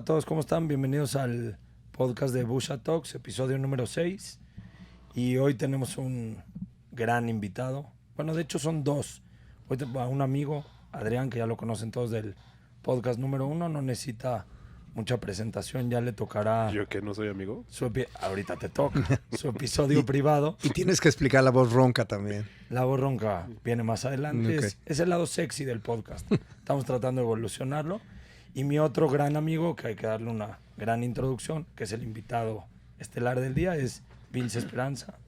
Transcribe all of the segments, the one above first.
a todos, ¿cómo están? Bienvenidos al podcast de Busha Talks, episodio número 6. Y hoy tenemos un gran invitado. Bueno, de hecho son dos. Hoy a un amigo, Adrián, que ya lo conocen todos del podcast número 1. No necesita mucha presentación, ya le tocará... ¿Yo que no soy amigo? Ahorita te toca. Su episodio privado. Y tienes que explicar la voz ronca también. La voz ronca viene más adelante. Okay. Es el lado sexy del podcast. Estamos tratando de evolucionarlo. Y mi otro gran amigo, que hay que darle una gran introducción, que es el invitado estelar del día, es Vince Esperanza.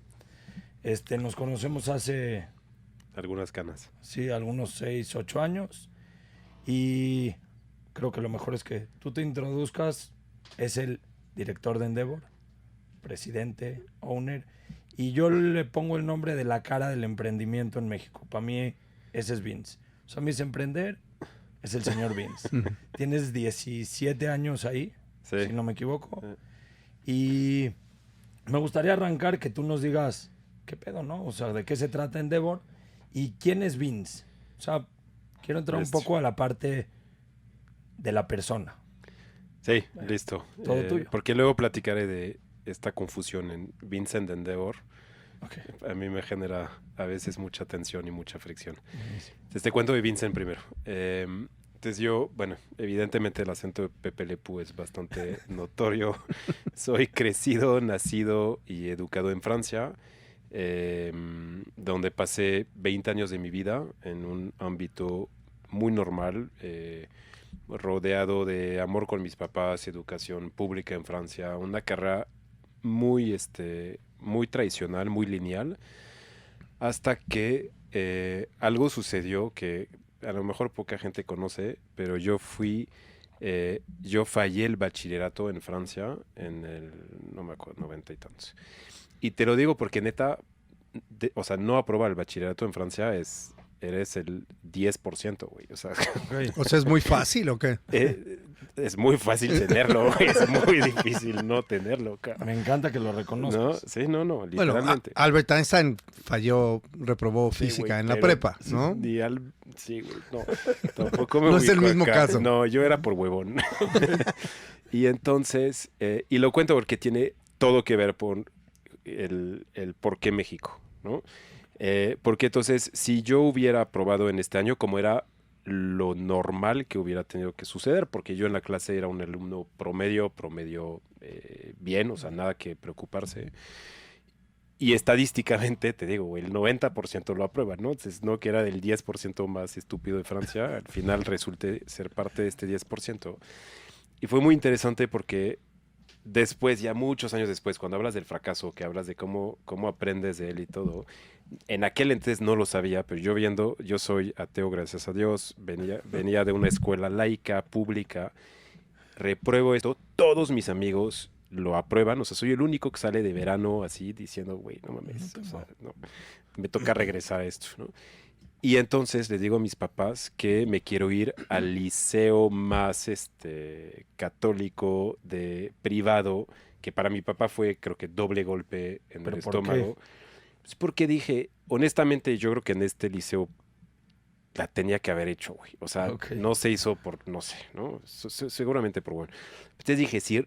Nos conocemos hace... Algunas canas. Sí, algunos 6, 8 años. Y creo que lo mejor es que tú te introduzcas. Es el director de Endeavor, presidente, owner. Y yo le pongo el nombre de la cara del emprendimiento en México. Para mí, ese es Vince. O sea, a mí es emprender, es el señor Vince. Tienes 17 años ahí, Sí. si no me equivoco. Y me gustaría arrancar que tú nos digas, ¿qué pedo, no? O sea, ¿de qué se trata Endeavor? ¿Y quién es Vince? O sea, quiero entrar un poco a la parte de la persona. Sí, listo. Todo tuyo. Porque luego platicaré de esta confusión en Vincent Endeavor. Okay. A mí me genera a veces mucha tensión y mucha fricción. Entonces te cuento de Vincent primero. Entonces yo, bueno, evidentemente el acento de Pepe Le Pew es bastante notorio. Soy crecido, nacido y educado en Francia, donde pasé 20 años de mi vida en un ámbito muy normal, rodeado de amor con mis papás, educación pública en Francia, una carrera muy, muy tradicional, muy lineal, hasta que algo sucedió que a lo mejor poca gente conoce, pero yo fallé el bachillerato en Francia en el, no me acuerdo, 90 y tantos. Y te lo digo porque neta, o sea, no aprobar el bachillerato en Francia eres el 10%, güey. O sea, O sea, ¿es muy fácil o qué? es muy fácil tenerlo, güey. Es muy difícil no tenerlo, cara. Me encanta que lo reconozcas. No, sí, no, Bueno, literalmente. Albert Einstein reprobó Sí, física güey, en la pero prepa, ¿no? Sí, güey, no. Tampoco me No es el ubico mismo acá. caso. No, yo era por huevón. Y entonces, y lo cuento porque tiene todo que ver con el por qué México, ¿no? Porque entonces, si yo hubiera aprobado en este año, como era lo normal que hubiera tenido que suceder, porque yo en la clase era un alumno promedio bien, o sea, nada que preocuparse. Y estadísticamente, te digo, el 90% lo aprueba, ¿no? Entonces, no que era del 10% más estúpido de Francia, al final resulté ser parte de este 10%. Y fue muy interesante porque después, ya muchos años después, cuando hablas del fracaso, que hablas de cómo aprendes de él y todo, en aquel entonces no lo sabía, pero yo soy ateo, gracias a Dios, venía de una escuela laica, pública, repruebo esto, todos mis amigos lo aprueban, o sea, soy el único que sale de verano así diciendo, güey, no mames, o sea, no, me toca regresar a esto, ¿no? Y entonces les digo a mis papás que me quiero ir al liceo más católico privado, que para mi papá fue, creo que, doble golpe en el estómago. Pues porque dije, honestamente, yo creo que en este liceo la tenía que haber hecho, güey. O sea, no se hizo por, no sé, ¿no? Seguramente por bueno. Entonces dije, si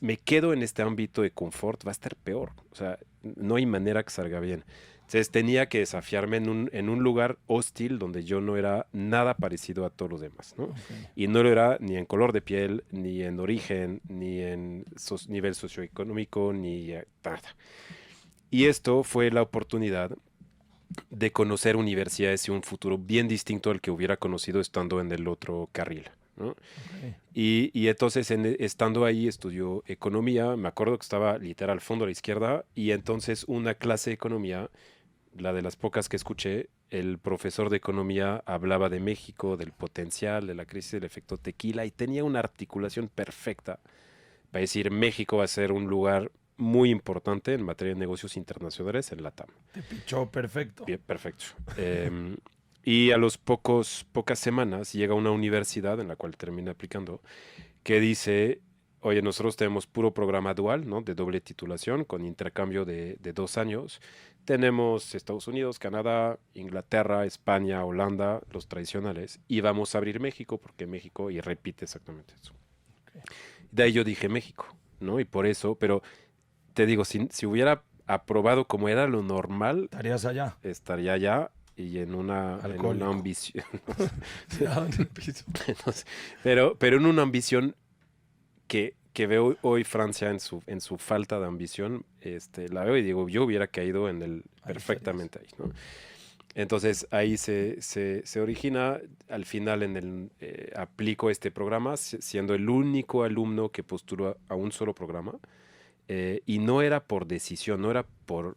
me quedo en este ámbito de confort, va a estar peor. O sea, no hay manera que salga bien. Entonces tenía que desafiarme en un lugar hostil donde yo no era nada parecido a todos los demás, ¿no? Y no lo era ni en color de piel, ni en origen, ni en nivel socioeconómico, ni nada. Y esto fue la oportunidad de conocer universidades y un futuro bien distinto al que hubiera conocido estando en el otro carril, ¿no? Y entonces estando ahí estudió economía, me acuerdo que estaba literal al fondo a la izquierda, y entonces una clase de economía, la de las pocas que escuché, el profesor de economía hablaba de México, del potencial, de la crisis del efecto tequila, y tenía una articulación perfecta para decir México va a ser un lugar muy importante en materia de negocios internacionales en LATAM. Te pichó perfecto. Bien, perfecto. Y a los pocas semanas llega una universidad en la cual termina aplicando que dice, oye, nosotros tenemos puro programa dual, ¿no? De doble titulación con intercambio de 2 años. Tenemos Estados Unidos, Canadá, Inglaterra, España, Holanda, los tradicionales. Y vamos a abrir México porque México, y repite exactamente eso. De ahí yo dije México, ¿no? Y por eso, pero te digo, si hubiera aprobado como era lo normal, ¿Estarías allá? estaría allá y en una ambición. Tirado en el piso. pero en una ambición que veo hoy Francia en su falta de ambición, la veo y digo, yo hubiera caído perfectamente ahí, ¿no? Entonces ahí se origina, al final aplico este programa, siendo el único alumno que postuló a un solo programa. Y no era por decisión, no era por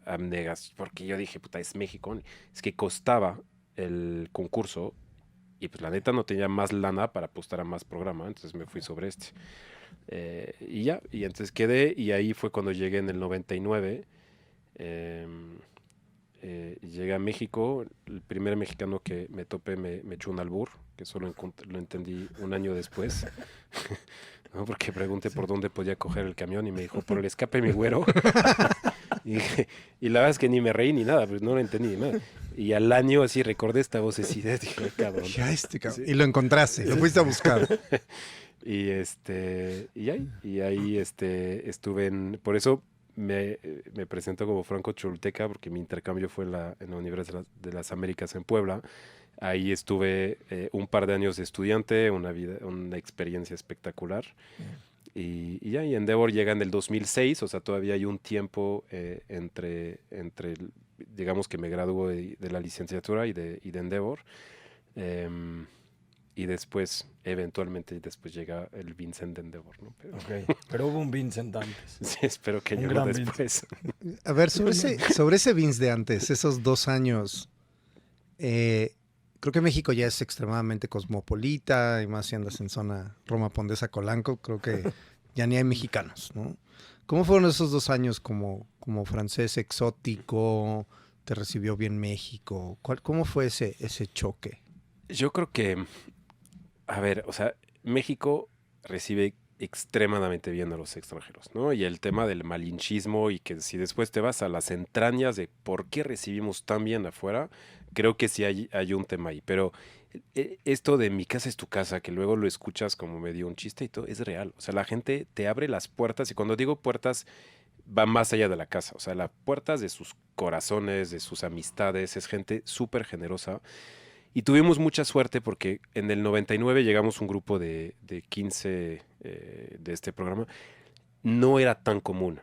abnegación, porque yo dije, puta, es México. Es que costaba el concurso y pues la neta no tenía más lana para apostar a más programa, entonces me fui sobre este. Y ya, y entonces quedé y ahí fue cuando llegué en el 99. Llegué a México, el primer mexicano que me topé me echó un albur, que solo lo entendí un año después. ¿No? Porque pregunté por dónde podía coger el camión y me dijo, por el escape, mi güero. y la verdad es que ni me reí ni nada, pues no lo entendí ni nada. Y al año así recordé esta vocecita, dije, cabrón. Ya cabrón. Sí. Y lo encontraste, lo fuiste a buscar. y ahí estuve por eso me presento como franco choluteca, porque mi intercambio fue en la Universidad de las Américas en Puebla. Ahí estuve un par de años de estudiante, una experiencia espectacular. Y Endeavor llega en el 2006, o sea, todavía hay un tiempo digamos que me graduó de la licenciatura y de Endeavor. Y después, eventualmente, llega el Vincent de Endeavor, ¿no? Pero hubo un Vincent antes. Sí, espero que llegó después. A ver, sobre ese Vince de antes, esos 2 años, creo que México ya es extremadamente cosmopolita, y más si andas en zona Roma Condesa Colanco, creo que ya ni hay mexicanos, ¿no? ¿Cómo fueron esos 2 años como francés exótico? ¿Te recibió bien México? ¿Cómo fue ese choque? Yo creo que, a ver, o sea, México recibe extremadamente bien a los extranjeros, ¿no? Y el tema del malinchismo, y que si después te vas a las entrañas de por qué recibimos tan bien afuera, creo que sí hay un tema ahí. Pero esto de mi casa es tu casa, que luego lo escuchas como medio un chiste y todo, es real. O sea, la gente te abre las puertas, y cuando digo puertas, va más allá de la casa. O sea, las puertas de sus corazones, de sus amistades, es gente súper generosa. Y tuvimos mucha suerte porque en el 99 llegamos un grupo de 15 de este programa. No era tan común.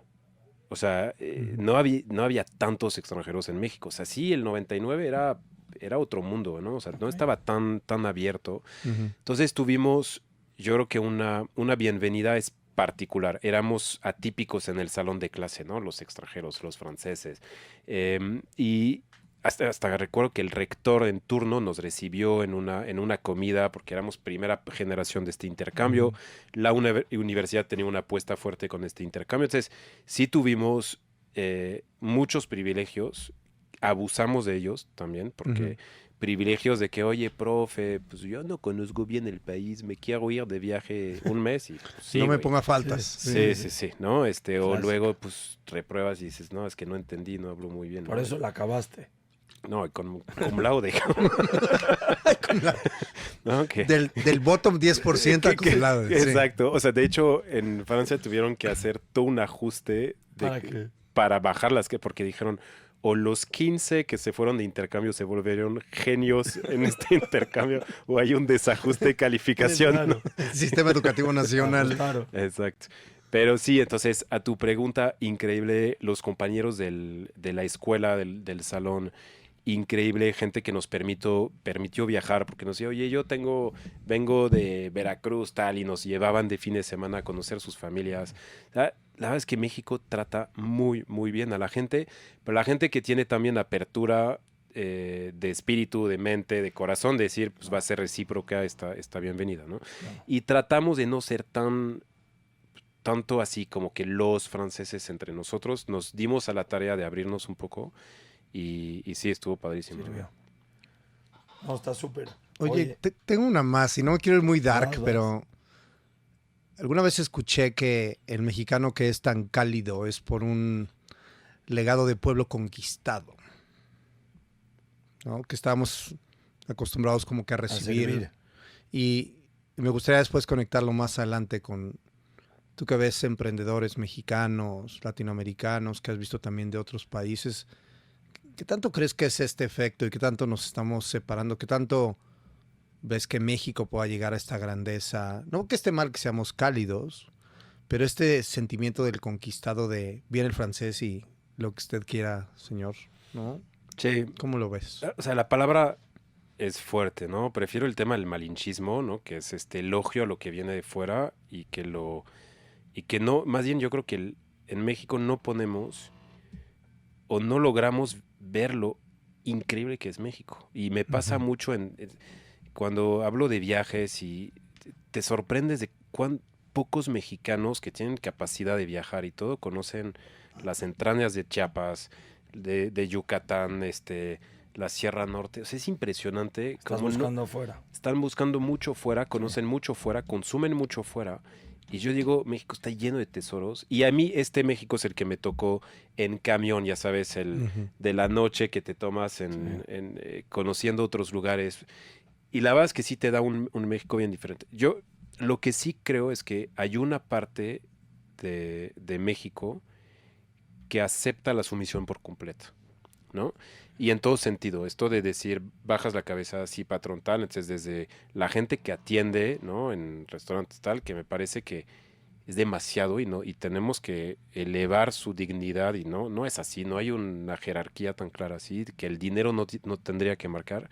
O sea, no había tantos extranjeros en México. O sea, sí, el 99 era otro mundo, ¿no? O sea, no estaba tan abierto. Entonces tuvimos, yo creo que una bienvenida es particular. Éramos atípicos en el salón de clase, ¿no? Los extranjeros, los franceses. Y hasta recuerdo que el rector en turno nos recibió en una comida, porque éramos primera generación de este intercambio. La universidad tenía una apuesta fuerte con este intercambio. Entonces, sí tuvimos muchos privilegios. Abusamos de ellos también, porque privilegios de que, oye, profe, pues yo no conozco bien el país, me quiero ir de viaje un mes y pues, sí, no me ponga faltas. Sí, ¿no? O luego, pues, repruebas y dices, no, es que no entendí, no hablo muy bien. Por eso la acabaste. No, con laude. ¿No? Del bottom 10% a cum laude. Exacto. O sea, de hecho, en Francia tuvieron que hacer todo un ajuste para bajarlas, porque dijeron, o los 15 que se fueron de intercambio se volvieron genios en este intercambio, o hay un desajuste de calificación. Claro. ¿No? Sistema Educativo Nacional. Claro. Exacto. Pero sí, entonces, a tu pregunta, increíble, los compañeros de la escuela, del salón, increíble, gente que nos permitió viajar, porque nos decía, oye, vengo de Veracruz, tal, y nos llevaban de fin de semana a conocer sus familias. La verdad es que México trata muy, muy bien a la gente, pero la gente que tiene también apertura de espíritu, de mente, de corazón, de decir, pues va a ser recíproca esta bienvenida, ¿no? Y tratamos de no ser tanto así como que los franceses entre nosotros. Nos dimos a la tarea de abrirnos un poco. Y sí, estuvo padrísimo. No, está súper. Oye, tengo una más, y no me quiero ir muy dark, pero alguna vez escuché que el mexicano que es tan cálido es por un legado de pueblo conquistado, ¿no? Que estábamos acostumbrados como que a recibir. Y me gustaría después conectarlo más adelante con Tú que ves emprendedores mexicanos, latinoamericanos, que has visto también de otros países, ¿qué tanto crees que es este efecto y qué tanto nos estamos separando? ¿Qué tanto ves que México pueda llegar a esta grandeza? No que esté mal que seamos cálidos, pero este sentimiento del conquistado de viene el francés y lo que usted quiera, señor, ¿no? Sí. ¿Cómo lo ves? O sea, la palabra es fuerte, ¿no? Prefiero el tema del malinchismo, ¿no? Que es este elogio a lo que viene de fuera y que no, más bien yo creo que en México no ponemos o no logramos ver lo increíble que es México. Y me pasa mucho cuando hablo de viajes y te sorprendes de cuán pocos mexicanos que tienen capacidad de viajar y todo conocen las entrañas de Chiapas, de Yucatán, la Sierra Norte. O sea, es impresionante. Estás buscando afuera. Están buscando mucho fuera, conocen mucho fuera, consumen mucho fuera. Y yo digo, México está lleno de tesoros. Y a mí México es el que me tocó en camión, ya sabes, de la noche que te tomas conociendo otros lugares. Y la verdad es que sí te da un México bien diferente. Yo lo que sí creo es que hay una parte de México que acepta la sumisión por completo, ¿no? Y en todo sentido, esto de decir, bajas la cabeza así, patrón tal, entonces desde la gente que atiende, ¿no? En restaurantes tal, que me parece que es demasiado y tenemos que elevar su dignidad y no es así, no hay una jerarquía tan clara así, que el dinero no tendría que marcar.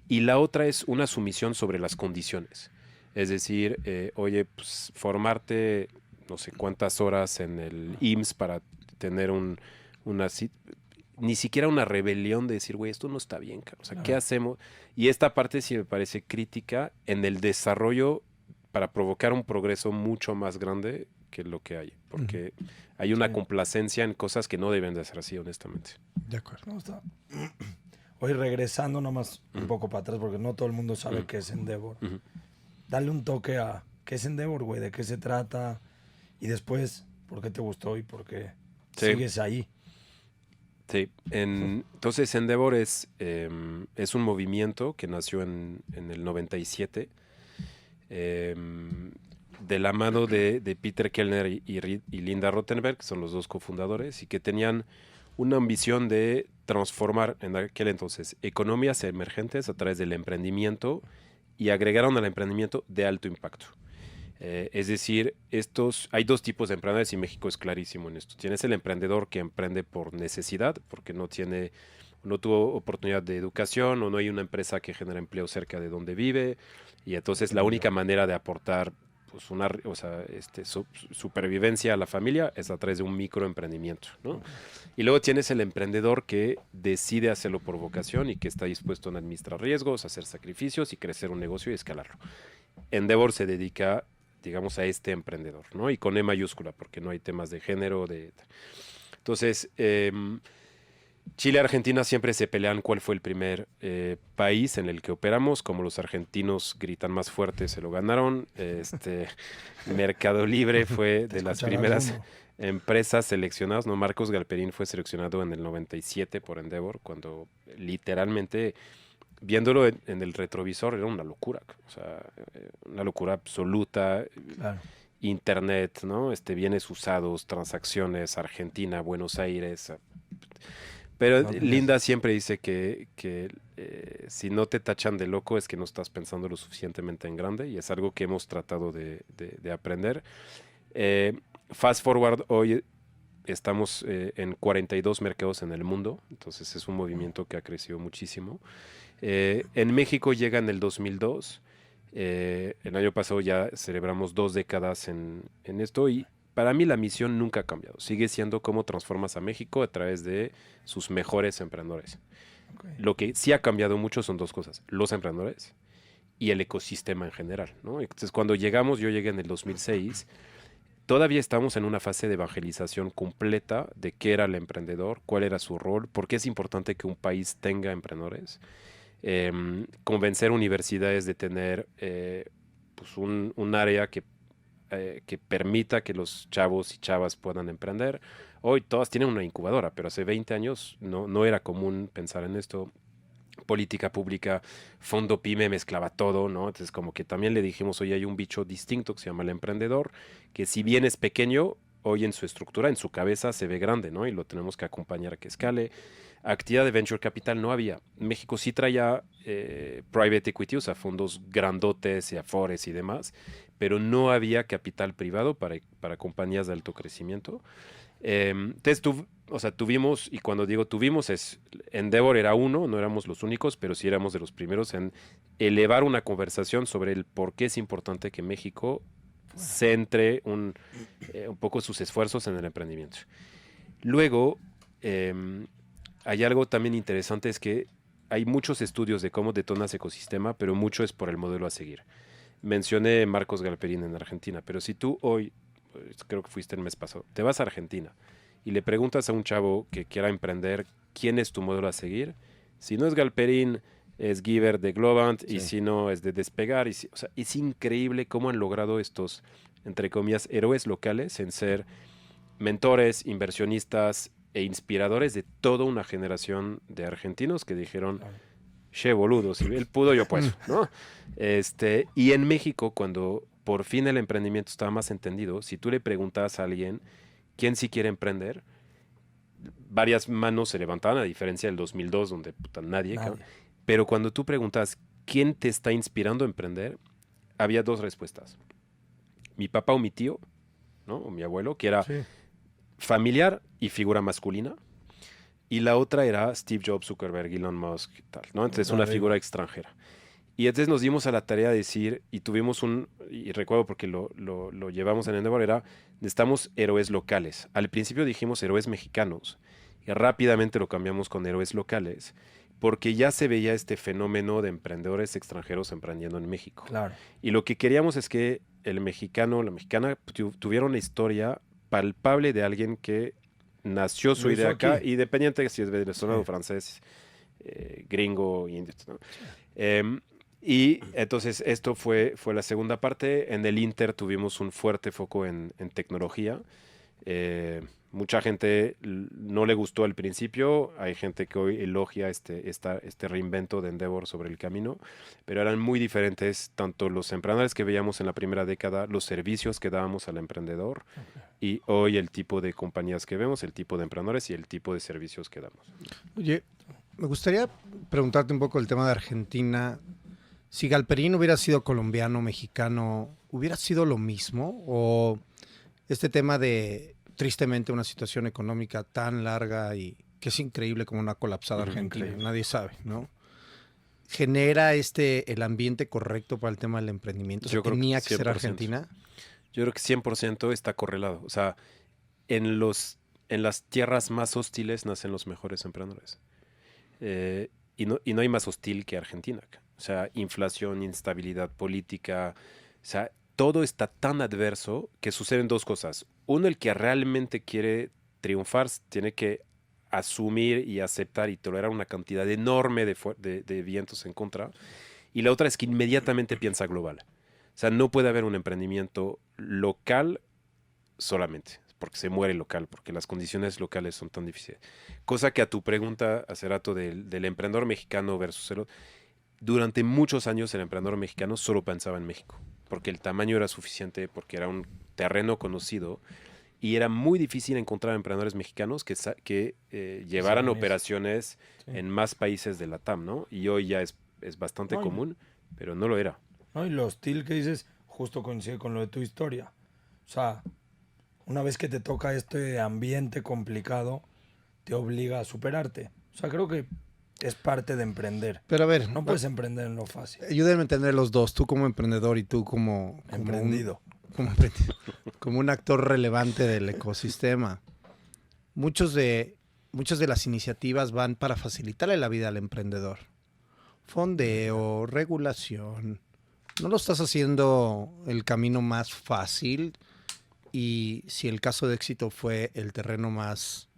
Y la otra es una sumisión sobre las condiciones. Es decir, oye, pues formarte no sé cuántas horas en el IMSS para tener ni siquiera una rebelión de decir, güey, esto no está bien, o sea, ¿qué hacemos? Y esta parte sí me parece crítica en el desarrollo para provocar un progreso mucho más grande que lo que hay, porque hay una complacencia en cosas que no deben de ser así, honestamente. De acuerdo. No, está. Hoy regresando nomás un poco para atrás, porque no todo el mundo sabe qué es Endeavor. Dale un toque a qué es Endeavor, güey, de qué se trata, y después, por qué te gustó y por qué sigues ahí. Sí, entonces Endeavor es un movimiento que nació en el 97 de la mano de Peter Kellner y Linda Rottenberg, que son los dos cofundadores, y que tenían una ambición de transformar en aquel entonces economías emergentes a través del emprendimiento y agregaron al emprendimiento de alto impacto. Es decir, hay dos tipos de emprendedores y México es clarísimo en esto. Tienes el emprendedor que emprende por necesidad, porque no tuvo oportunidad de educación o no hay una empresa que genera empleo cerca de donde vive y entonces la única manera de aportar pues supervivencia a la familia es a través de un microemprendimiento, ¿no? Y luego tienes el emprendedor que decide hacerlo por vocación y que está dispuesto a administrar riesgos, hacer sacrificios y crecer un negocio y escalarlo. Endeavor se dedica, digamos, a este emprendedor, ¿no? Y con E mayúscula, porque no hay temas de género. Entonces, Chile y Argentina siempre se pelean cuál fue el primer país en el que operamos. Como los argentinos gritan más fuerte, se lo ganaron. Mercado Libre fue de las primeras empresas seleccionadas, ¿no? Marcos Galperín fue seleccionado en el 97 por Endeavor, cuando literalmente, viéndolo en el retrovisor, era una locura. O sea, una locura absoluta. Claro. Internet, ¿no? Bienes usados, transacciones, Argentina, Buenos Aires. Pero Linda siempre dice que si no te tachan de loco es que no estás pensando lo suficientemente en grande y es algo que hemos tratado de aprender. Fast forward, hoy estamos en 42 mercados en el mundo, entonces es un movimiento que ha crecido muchísimo. En México llega en el 2002. El año pasado ya celebramos 2 décadas en esto y para mí la misión nunca ha cambiado. Sigue siendo cómo transformas a México a través de sus mejores emprendedores. Okay. Lo que sí ha cambiado mucho son dos cosas: los emprendedores y el ecosistema en general, ¿no? Entonces, cuando yo llegué en el 2006, todavía estamos en una fase de evangelización completa de qué era el emprendedor, cuál era su rol, por qué es importante que un país tenga emprendedores. Convencer universidades de tener pues un área que permita que los chavos y chavas puedan emprender. Hoy todas tienen una incubadora, pero hace 20 años no era común pensar en esto. política pública, fondo PYME, mezclaba todo, ¿no? Entonces como que también le dijimos, oye, hay un bicho distinto que se llama el emprendedor, que si bien es pequeño, hoy en su estructura, en su cabeza se ve grande, ¿no? Y lo tenemos que acompañar a que escale. Actividad de venture capital no había. México sí traía private equity, o sea, fondos grandotes y afores y demás, pero no había capital privado para compañías de alto crecimiento. Entonces, tuvimos, y cuando digo tuvimos, Endeavor era uno, no éramos los únicos, pero sí éramos de los primeros en elevar una conversación sobre el por qué es importante que México centre un poco sus esfuerzos en el emprendimiento. Luego, hay algo también interesante, es que hay muchos estudios de cómo detonas ecosistema, pero mucho es por el modelo a seguir. Mencioné Marcos Galperín en Argentina, pero si tú hoy, creo que fuiste el mes pasado, te vas a Argentina y le preguntas a un chavo que quiera emprender quién es tu modelo a seguir, si no es Galperín, es Giver de Globant, y si no es de Despegar. O sea, es increíble cómo han logrado estos, entre comillas, héroes locales en ser mentores, inversionistas e inspiradores de toda una generación de argentinos que dijeron, che, boludo, si él pudo, yo puedo, ¿no? Y en México, cuando por fin el emprendimiento estaba más entendido, si tú le preguntabas a alguien quién sí quiere emprender, varias manos se levantaban, a diferencia del 2002, donde nadie. Pero cuando tú preguntas quién te está inspirando a emprender, había dos respuestas. Mi papá o mi tío, ¿no? O mi abuelo, que era familiar y figura masculina. Y la otra era Steve Jobs, Zuckerberg, Elon Musk y tal, ¿no? Entonces una figura extranjera. Y entonces nos dimos a la tarea de decir, y tuvimos y recuerdo porque lo llevamos en Endeavor, necesitamos héroes locales. Al principio dijimos héroes mexicanos, y rápidamente lo cambiamos con héroes locales, porque ya se veía este fenómeno de emprendedores extranjeros emprendiendo en México. Claro. Y lo que queríamos es que el mexicano, la mexicana, tuviera una historia palpable de alguien que nació su idea acá, independiente de si es venezolano, francés, gringo, indio, ¿no? Y entonces esto fue la segunda parte. En el Inter tuvimos un fuerte foco en tecnología. Mucha gente no le gustó al principio. Hay gente que hoy elogia este reinvento de Endeavor sobre el camino, pero eran muy diferentes tanto los emprendedores que veíamos en la primera década, los servicios que dábamos al emprendedor, y hoy el tipo de compañías que vemos, el tipo de emprendedores y el tipo de servicios que damos. Oye, me gustaría preguntarte un poco el tema de Argentina. Si Galperín hubiera sido colombiano, mexicano, ¿hubiera sido lo mismo? ¿O este tema de, tristemente, una situación económica tan larga y que es increíble como una colapsada Argentina, nadie sabe, ¿no? ¿Genera el ambiente correcto para el tema del emprendimiento? Yo creo ¿tenía que que ser Argentina? Yo creo que 100% está correlado. O sea, en las tierras más hostiles nacen los mejores emprendedores. Y no hay más hostil que Argentina. O sea, inflación, instabilidad política, o sea, todo está tan adverso que suceden dos cosas. Uno, el que realmente quiere triunfar tiene que asumir y aceptar y tolerar una cantidad enorme de vientos en contra. Y la otra es que inmediatamente piensa global. O sea, no puede haber un emprendimiento local solamente, porque se muere local, porque las condiciones locales son tan difíciles. Cosa que a tu pregunta hace rato del emprendedor mexicano versus el otro, durante muchos años el emprendedor mexicano solo pensaba en México, porque el tamaño era suficiente, porque era un terreno conocido, y era muy difícil encontrar emprendedores mexicanos que llevaran operaciones en más países de la TAM, ¿no? Y hoy ya es bastante común, pero no lo era. No, y lo hostil que dices justo coincide con lo de tu historia. O sea, una vez que te toca este ambiente complicado, te obliga a superarte. O sea, creo que es parte de emprender. Pero a ver, no puedes emprender en lo fácil. Ayúdenme a entender los dos, tú como emprendedor y tú como emprendido. Como un actor relevante del ecosistema. Muchas de las iniciativas van para facilitarle la vida al emprendedor. Fondeo, regulación. No lo estás haciendo el camino más fácil, y si el caso de éxito fue el terreno más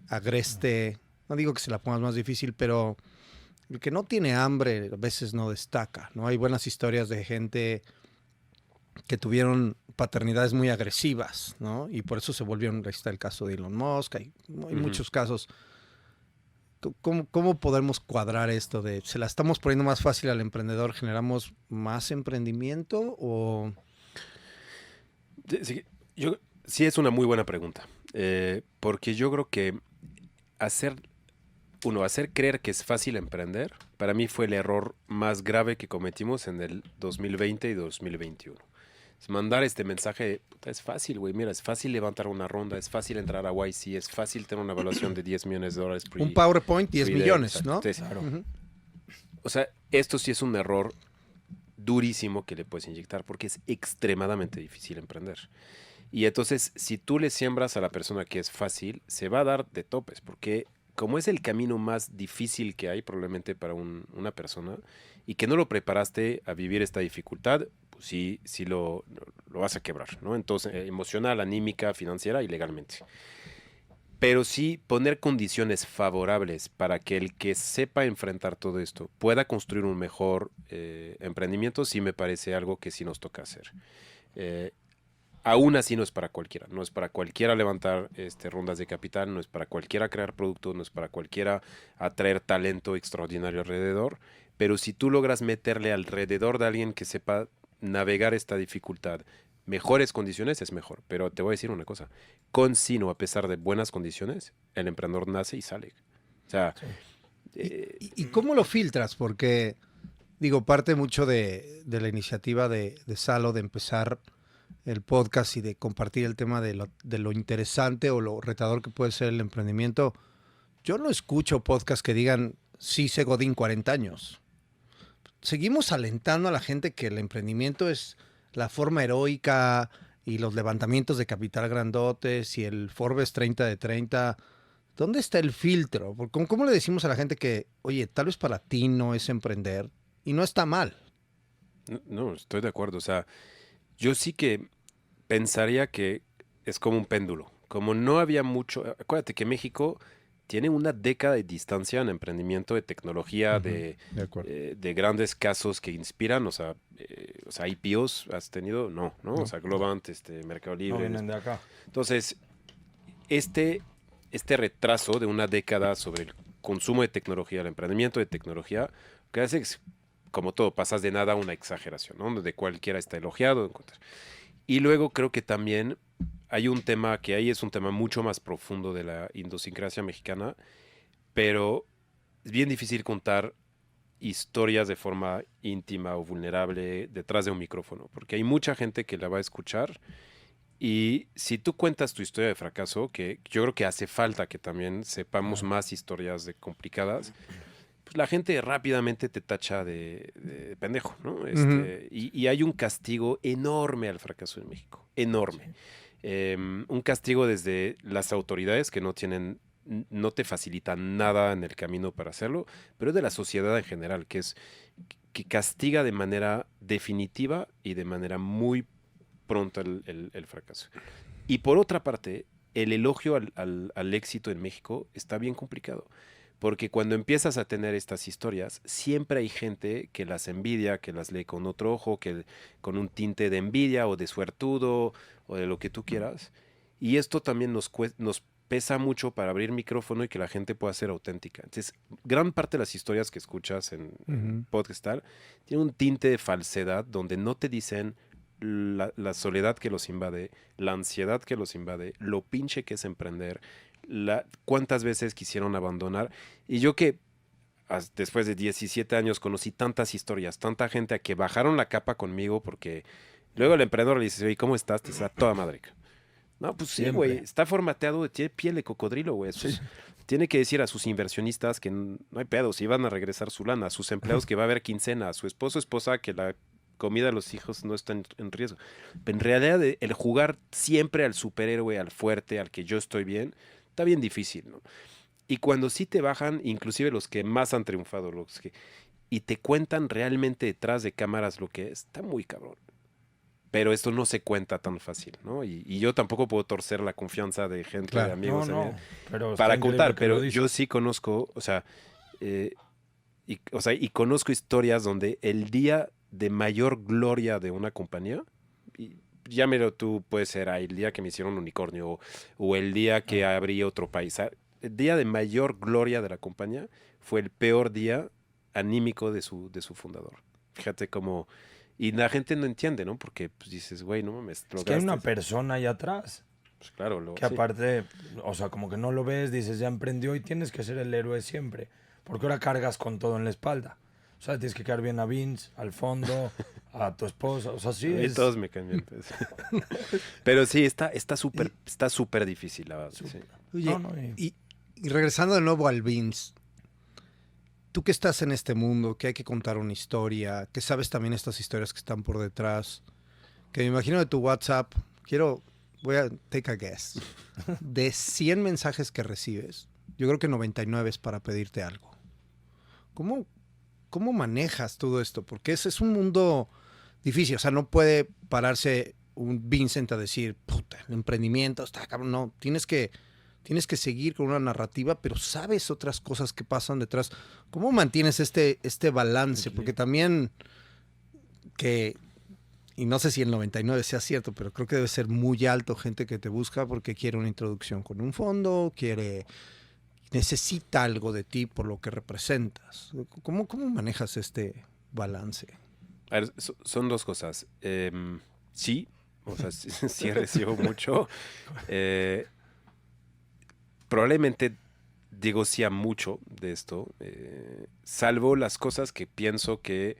agreste, no digo que se la pongas más difícil, pero el que no tiene hambre a veces no destaca, ¿no? Hay buenas historias de gente que tuvieron paternidades muy agresivas, ¿no? Y por eso se volvieron, ahí está el caso de Elon Musk, hay muchos casos. ¿Cómo podemos cuadrar esto de se la estamos poniendo más fácil al emprendedor, generamos más emprendimiento o...? Sí, es una muy buena pregunta, porque yo creo que hacer creer que es fácil emprender, para mí fue el error más grave que cometimos en el 2020 y 2021. Es mandar este mensaje, puta, es fácil, güey, mira, es fácil levantar una ronda, es fácil entrar a YC, es fácil tener una evaluación de $10 millones. Un PowerPoint, 10 millones, exacto. ¿no? Entonces, claro. O sea, esto sí es un error durísimo que le puedes inyectar porque es extremadamente difícil emprender. Y entonces, si tú le siembras a la persona que es fácil, se va a dar de topes, porque como es el camino más difícil que hay probablemente para una persona y que no lo preparaste a vivir esta dificultad, pues sí lo vas a quebrar, ¿no? Entonces, emocional, anímica, financiera y legalmente. Pero sí poner condiciones favorables para que el que sepa enfrentar todo esto pueda construir un mejor emprendimiento, sí me parece algo que sí nos toca hacer. Aún así no es para cualquiera, no es para cualquiera levantar rondas de capital, no es para cualquiera crear productos, no es para cualquiera atraer talento extraordinario alrededor, pero si tú logras meterle alrededor de alguien que sepa navegar esta dificultad, mejores condiciones es mejor, pero te voy a decir una cosa, con sino a pesar de buenas condiciones, el emprendedor nace y sale. O sea... Sí. ¿Y cómo lo filtras? Porque, digo, parte mucho de la iniciativa de Salo de empezar el podcast y de compartir el tema de lo interesante o lo retador que puede ser el emprendimiento. Yo no escucho podcasts que digan, sí sé Godín 40 años. Seguimos alentando a la gente que el emprendimiento es la forma heroica y los levantamientos de capital grandotes y el Forbes 30 de 30. ¿Dónde está el filtro? ¿Cómo le decimos a la gente que, oye, tal vez para ti no es emprender y no está mal? No, estoy de acuerdo. O sea, yo sí que pensaría que es como un péndulo. Como no había mucho... Acuérdate que México tiene una década de distancia en emprendimiento de tecnología, de grandes casos que inspiran. O sea, IPOs has tenido, no. O sea, Globant, Mercado Libre. No vienen de acá. Entonces, este retraso de una década sobre el consumo de tecnología, el emprendimiento de tecnología, que hace es, como todo, pasas de nada a una exageración, ¿no? Donde cualquiera está elogiado. Y luego creo que también hay un tema que ahí es un tema mucho más profundo de la idiosincrasia mexicana, pero es bien difícil contar historias de forma íntima o vulnerable detrás de un micrófono, porque hay mucha gente que la va a escuchar y si tú cuentas tu historia de fracaso, que yo creo que hace falta que también sepamos más historias complicadas, pues la gente rápidamente te tacha de pendejo, ¿no? Y hay un castigo enorme al fracaso en México, enorme. Sí. Un castigo desde las autoridades que no te facilitan nada en el camino para hacerlo, pero es de la sociedad en general, que castiga de manera definitiva y de manera muy pronta el fracaso. Y por otra parte, el elogio al éxito en México está bien complicado. Porque cuando empiezas a tener estas historias, siempre hay gente que las envidia, que las lee con otro ojo, con un tinte de envidia o de suertudo o de lo que tú quieras. Y esto también nos pesa mucho para abrir micrófono y que la gente pueda ser auténtica. Entonces, gran parte de las historias que escuchas en podcast tal, tiene un tinte de falsedad donde no te dicen la soledad que los invade, la ansiedad que los invade, lo pinche que es emprender, cuántas veces quisieron abandonar. Y yo que después de 17 años conocí tantas historias, tanta gente a que bajaron la capa conmigo porque luego el emprendedor le dice, oye, ¿cómo estás? Te está toda madre. No, pues sí, güey, está formateado, tiene piel de cocodrilo, güey. Sí. Tiene que decir a sus inversionistas que no hay pedo, si van a regresar su lana, a sus empleados que va a haber quincena, a su esposa que la comida de los hijos no está en riesgo. Pero en realidad el jugar siempre al superhéroe, al fuerte, al que yo estoy bien, está bien difícil, ¿no? Y cuando sí te bajan, inclusive los que más han triunfado, y te cuentan realmente detrás de cámaras lo que es, está muy cabrón. Pero esto no se cuenta tan fácil, ¿no? Y yo tampoco puedo torcer la confianza de gente, claro, de amigos, para contar, pero yo sí conozco, y conozco historias donde el día de mayor gloria de una compañía, llámelo tú, puede ser el día que me hicieron un unicornio o el día que abrí otro país. día de mayor gloria de la compañía fue el peor día anímico de su fundador. Fíjate cómo... Y la gente no entiende, ¿no? Porque pues, dices, güey, no mames. Es que hay una persona ahí atrás. Pues claro. Que aparte, o sea, como que no lo ves, dices, ya emprendió y tienes que ser el héroe siempre. Porque ahora cargas con todo en la espalda. O sea, tienes que quedar bien a Vince, al fondo, a tu esposa. O sea, sí. Y todos me caen bien. Pero sí, está súper difícil, la verdad. Sí. Oye, y regresando de nuevo al Vince, tú que estás en este mundo, que hay que contar una historia, que sabes también estas historias que están por detrás, que me imagino de tu WhatsApp, voy a take a guess, de 100 mensajes que recibes, yo creo que 99 es para pedirte algo. ¿Cómo manejas todo esto? Porque ese es un mundo difícil, o sea, no puede pararse un Vincent a decir, puta, el emprendimiento está cabrón, no, tienes que seguir con una narrativa, pero sabes otras cosas que pasan detrás. ¿Cómo mantienes este balance? Porque también y no sé si el 99 sea cierto, pero creo que debe ser muy alto gente que te busca porque quiere una introducción con un fondo, necesita algo de ti por lo que representas. ¿Cómo manejas este balance? A ver, son dos cosas. Sí, o sea, sí recibo mucho. Probablemente digo mucho de esto, salvo las cosas que pienso que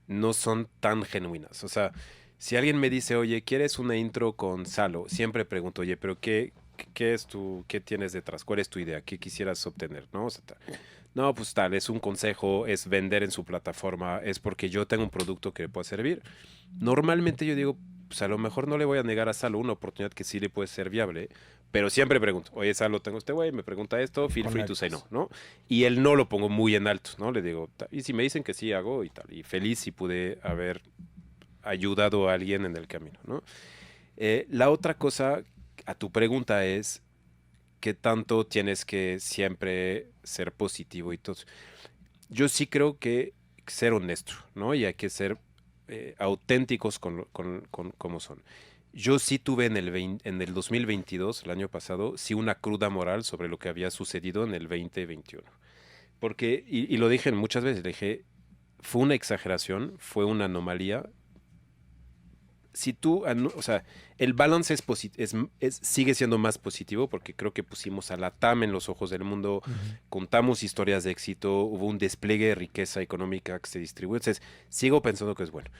no son tan genuinas. O sea, si alguien me dice, oye, ¿quieres una intro con Salo? Siempre pregunto, oye, pero ¿qué tienes detrás? ¿Cuál es tu idea? ¿Qué quisieras obtener? ¿No? O sea, no, pues tal, es un consejo, es vender en su plataforma, es porque yo tengo un producto que le pueda servir. Normalmente yo digo, pues a lo mejor no le voy a negar a Salo una oportunidad que sí le puede ser viable, pero siempre pregunto, oye, Salo, tengo este güey, me pregunta esto, feel free to say no, ¿no? Y él no lo pongo muy en alto, ¿no? Le digo, y si me dicen que sí, hago y tal. Y feliz si pude haber ayudado a alguien en el camino, ¿no? La otra cosa, a tu pregunta es, ¿qué tanto tienes que siempre ser positivo y todo? Yo sí creo que ser honesto, ¿no? Y hay que ser auténticos con cómo son. Yo sí tuve en el 2022, el año pasado, sí una cruda moral sobre lo que había sucedido en el 2021. Porque, y lo dije muchas veces, le dije, fue una exageración, fue una anomalía. Si tú, o sea, el balance sigue siendo más positivo porque creo que pusimos a la TAM en los ojos del mundo, contamos historias de éxito, hubo un despliegue de riqueza económica que se distribuyó. Entonces, sigo pensando que es bueno.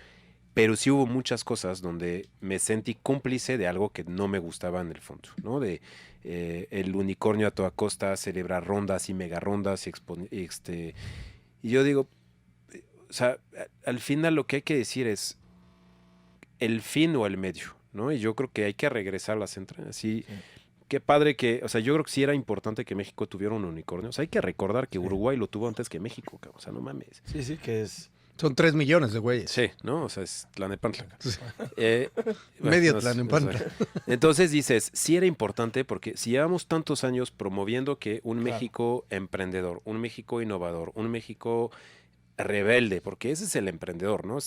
Pero sí hubo muchas cosas donde me sentí cómplice de algo que no me gustaba en el fondo, ¿no? De el unicornio a toda costa, celebrar rondas y mega rondas, y yo digo, o sea, al final lo que hay que decir es el fin o el medio, ¿no? Y yo creo que hay que regresar a las entrañas. Sí. Qué padre que, o sea, yo creo que sí era importante que México tuviera un unicornio. O sea, hay que recordar que Uruguay lo tuvo antes que México, cabrón. O sea, no mames. Sí, que es... Son 3 millones de güeyes. Sí, ¿no? O sea, es Tlanepantla. Media Tlanepantla. Entonces dices, sí era importante porque si llevamos tantos años promoviendo que un México emprendedor, un México innovador, un México rebelde, porque ese es el emprendedor, ¿no?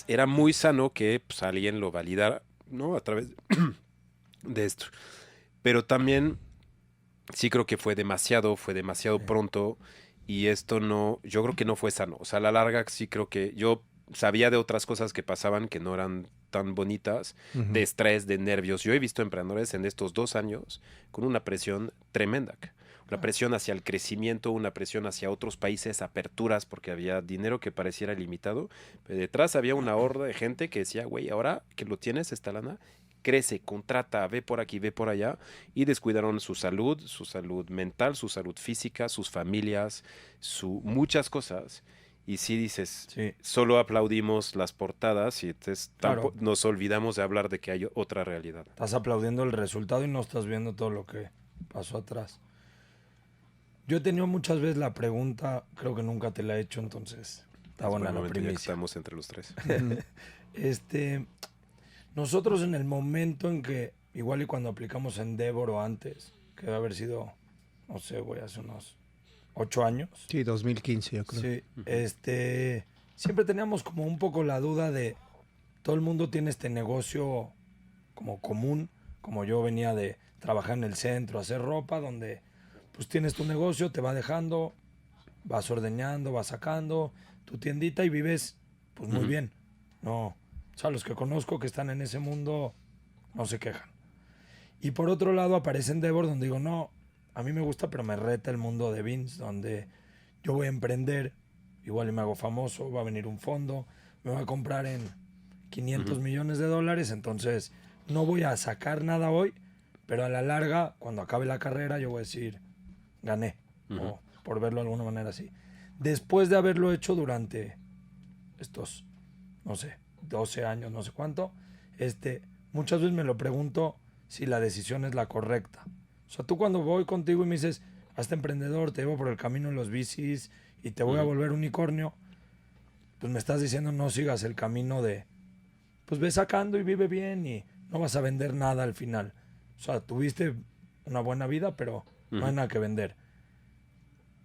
Era muy sano que pues, alguien lo validara, ¿no? A través de esto. Pero también sí creo que fue demasiado pronto. Y esto yo creo que no fue sano. O sea, a la larga sí creo que yo sabía de otras cosas que pasaban que no eran tan bonitas, de estrés, de nervios. Yo he visto emprendedores en estos 2 años con una presión tremenda. Una presión hacia el crecimiento, una presión hacia otros países, aperturas, porque había dinero que pareciera limitado. Pero detrás había una horda de gente que decía, güey, ahora que lo tienes, esta lana, crece, contrata, ve por aquí, ve por allá, y descuidaron su salud mental, su salud física, sus familias, muchas cosas. Y sí dices, solo aplaudimos las portadas y nos olvidamos de hablar de que hay otra realidad. Estás aplaudiendo el resultado y no estás viendo todo lo que pasó atrás. Yo he tenido muchas veces la pregunta, creo que nunca te la he hecho, entonces está buena la primicia. Estamos entre los tres. Nosotros en el momento en que, igual y cuando aplicamos Endeavor o antes, que debe haber sido, no sé, güey, hace unos 8 años. Sí, 2015 yo creo. Sí, siempre teníamos como un poco la duda de, todo el mundo tiene este negocio como común, como yo venía de trabajar en el centro, hacer ropa, donde pues tienes tu negocio, te va dejando, vas ordeñando, vas sacando tu tiendita y vives pues muy bien. No, o sea, los que conozco que están en ese mundo no se quejan. Y por otro lado aparece Endeavor, donde digo, no, a mí me gusta, pero me reta el mundo de Vince, donde yo voy a emprender, igual y me hago famoso, va a venir un fondo, me va a comprar en 500 millones de dólares, entonces no voy a sacar nada hoy, pero a la larga, cuando acabe la carrera, yo voy a decir, gané, o por verlo de alguna manera así. Después de haberlo hecho durante estos, no sé, 12 años, no sé cuánto, muchas veces me lo pregunto si la decisión es la correcta. O sea, tú cuando voy contigo y me dices, hazte emprendedor, te llevo por el camino en los bicis y te voy a volver unicornio, pues me estás diciendo no sigas el camino de, pues ve sacando y vive bien y no vas a vender nada al final. O sea, tuviste una buena vida, pero no hay nada que vender.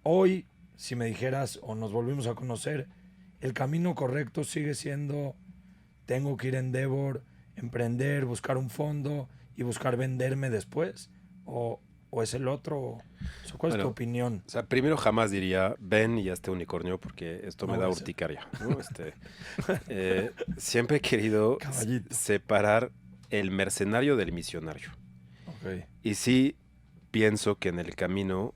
Hoy, si me dijeras o nos volvimos a conocer, el camino correcto sigue siendo, tengo que ir a Endeavor, emprender, buscar un fondo y buscar venderme después, o es el otro, o sea, ¿cuál es tu opinión? O sea, primero jamás diría, ven y hazte unicornio, porque esto me da urticaria, ¿no? Siempre he querido separar el mercenario del misionario. Okay. Y sí pienso que en el camino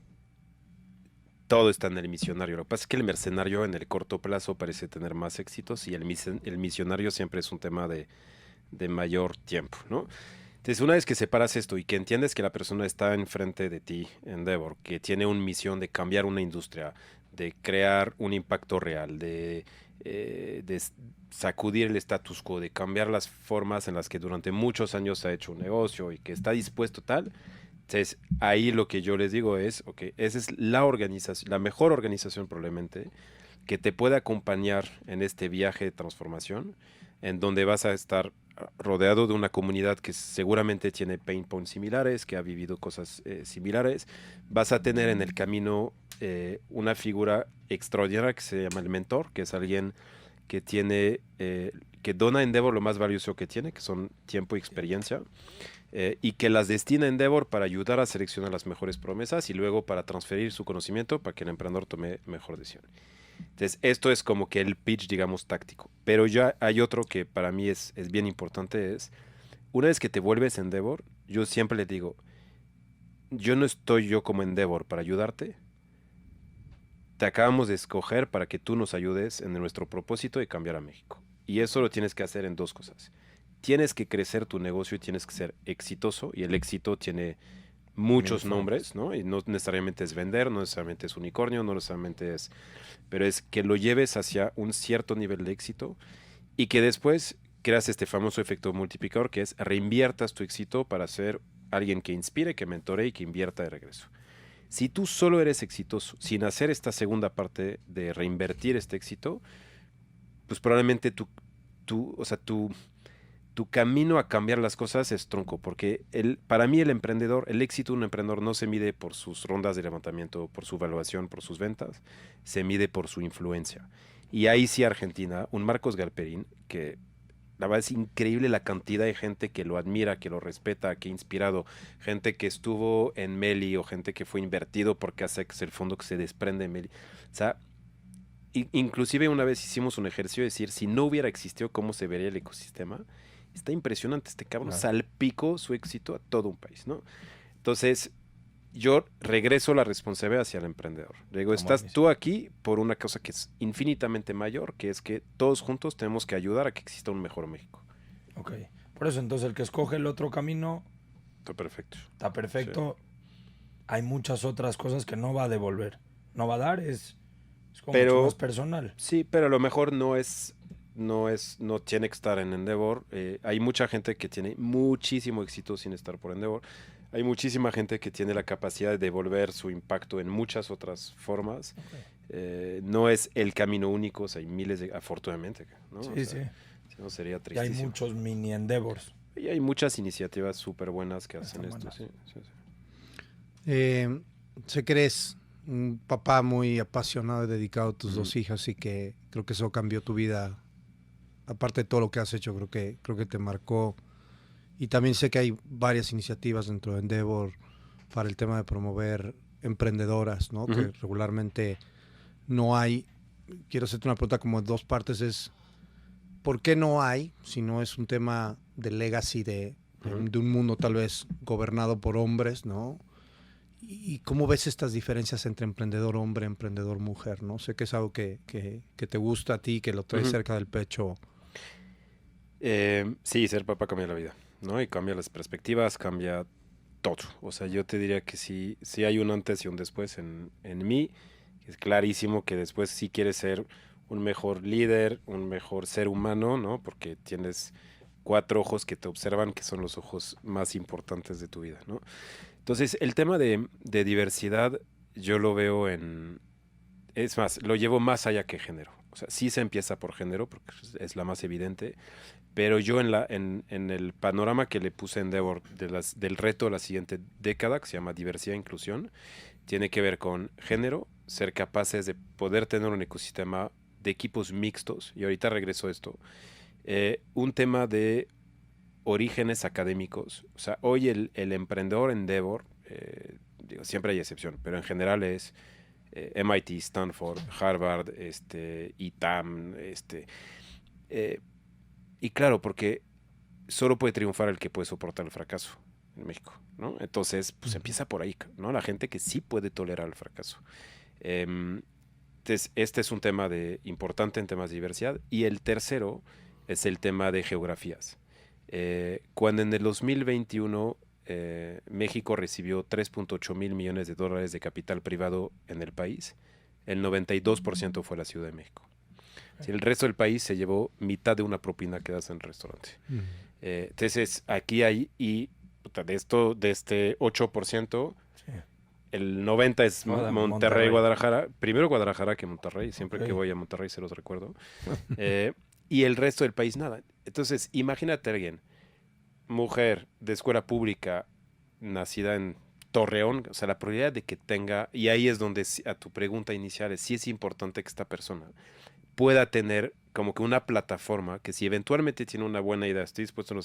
todo está en el misionario. Lo que pasa es que el mercenario en el corto plazo parece tener más éxitos y el misionario siempre es un tema de mayor tiempo, ¿no? Entonces, una vez que separas esto y que entiendes que la persona está enfrente de ti, Endeavor, que tiene una misión de cambiar una industria, de crear un impacto real, de sacudir el status quo, de cambiar las formas en las que durante muchos años se ha hecho un negocio y que está dispuesto tal, entonces ahí lo que yo les digo es, ok, esa es la organización, la mejor organización probablemente, que te puede acompañar en este viaje de transformación, en donde vas a estar rodeado de una comunidad que seguramente tiene pain points similares, que ha vivido cosas similares. Vas a tener en el camino una figura extraordinaria que se llama el mentor, que es alguien que tiene, que dona a Endeavor lo más valioso que tiene, que son tiempo y experiencia, y que las destina a Endeavor para ayudar a seleccionar las mejores promesas y luego para transferir su conocimiento para que el emprendedor tome mejor decisión. Entonces, esto es como que el pitch, digamos, táctico. Pero ya hay otro que para mí es bien importante, es, una vez que te vuelves Endeavor, yo siempre le digo, yo no estoy yo como Endeavor para ayudarte, te acabamos de escoger para que tú nos ayudes en nuestro propósito de cambiar a México. Y eso lo tienes que hacer en dos cosas. Tienes que crecer tu negocio y tienes que ser exitoso, y el éxito tiene muchos nombres, ¿no? Y no necesariamente es vender, no necesariamente es unicornio, no necesariamente es... Pero es que lo lleves hacia un cierto nivel de éxito y que después creas este famoso efecto multiplicador, que es reinviertas tu éxito para ser alguien que inspire, que mentore y que invierta de regreso. Si tú solo eres exitoso sin hacer esta segunda parte de reinvertir este éxito, pues probablemente tu camino a cambiar las cosas es tronco, porque para mí el éxito de un emprendedor no se mide por sus rondas de levantamiento, por su evaluación, por sus ventas, se mide por su influencia. Y ahí sí Argentina, un Marcos Galperín, que la verdad es increíble la cantidad de gente que lo admira, que lo respeta, que ha inspirado, gente que estuvo en Meli o gente que fue invertido por Casex, el fondo que se desprende de Meli. O sea, inclusive una vez hicimos un ejercicio de decir, si no hubiera existido, ¿cómo se vería el ecosistema? Está impresionante, este cabrón salpicó su éxito a todo un país, ¿no? Entonces, yo regreso la responsabilidad hacia el emprendedor. Le digo, estás tú aquí por una cosa que es infinitamente mayor, que es que todos juntos tenemos que ayudar a que exista un mejor México. Ok. Por eso, entonces, el que escoge el otro camino... Está perfecto. Está perfecto. Sí. Hay muchas otras cosas que no va a devolver. No va a dar, es como mucho más personal. Sí, pero a lo mejor no tiene que estar en Endeavor. Hay mucha gente que tiene muchísimo éxito sin estar por Endeavor. Hay muchísima gente que tiene la capacidad de devolver su impacto en muchas otras formas. Okay. No es el camino único, o sea, hay miles afortunadamente, ¿no? Sí, o sea, sí. Si no sería tristísimo. Y hay muchos mini Endeavors. Y hay muchas iniciativas súper buenas que hacen esto. Sí. Sé que eres un papá muy apasionado y dedicado a tus dos hijas, y que creo que eso cambió tu vida. Aparte de todo lo que has hecho, creo que te marcó Y también sé que hay varias iniciativas dentro de Endeavor para el tema de promover emprendedoras, ¿no? Que regularmente no hay. Quiero hacerte una pregunta como en dos partes. Es, ¿por qué no hay? Si no es un tema de legacy de un mundo tal vez gobernado por hombres, ¿no? ¿Y cómo ves estas diferencias entre emprendedor hombre, emprendedor mujer, ¿no? Sé que es algo que te gusta a ti, que lo traes cerca del pecho. Sí, ser papá cambia la vida, ¿no? Y cambia las perspectivas, cambia todo. O sea, yo te diría que sí hay un antes y un después en mí. Es clarísimo que después sí quieres ser un mejor líder, un mejor ser humano, ¿no? Porque tienes 4 ojos que te observan, que son los ojos más importantes de tu vida, ¿no? Entonces, el tema de diversidad, yo lo veo en... Es más, lo llevo más allá que género. O sea, sí se empieza por género, porque es la más evidente, pero yo en el panorama que le puse en Endeavor del reto de la siguiente década, que se llama diversidad e inclusión, tiene que ver con género, ser capaces de poder tener un ecosistema de equipos mixtos, y ahorita regreso a esto, un tema de orígenes académicos. O sea, hoy el emprendedor Endeavor, digo, siempre hay excepción, pero en general es MIT, Stanford, Harvard, ITAM, y claro, porque solo puede triunfar el que puede soportar el fracaso en México, ¿no? Entonces, pues empieza por ahí, ¿no? La gente que sí puede tolerar el fracaso. Entonces, este es un tema importante en temas de diversidad. Y el tercero es el tema de geografías. Cuando en el 2021 México recibió 3.8 mil millones de dólares de capital privado en el país, el 92% fue la Ciudad de México. Si el resto del país se llevó mitad de una propina que das en el restaurante. Entonces, aquí hay, y de este 8%, el 90% es Monterrey, Guadalajara. Primero Guadalajara que Monterrey. Siempre que voy a Monterrey se los recuerdo. Y el resto del país nada. Entonces, imagínate a alguien, mujer de escuela pública, nacida en Torreón, o sea, la probabilidad de que tenga, y ahí es donde a tu pregunta inicial es, sí es importante que esta persona pueda tener como que una plataforma que si eventualmente tiene una buena idea, estoy dispuesto a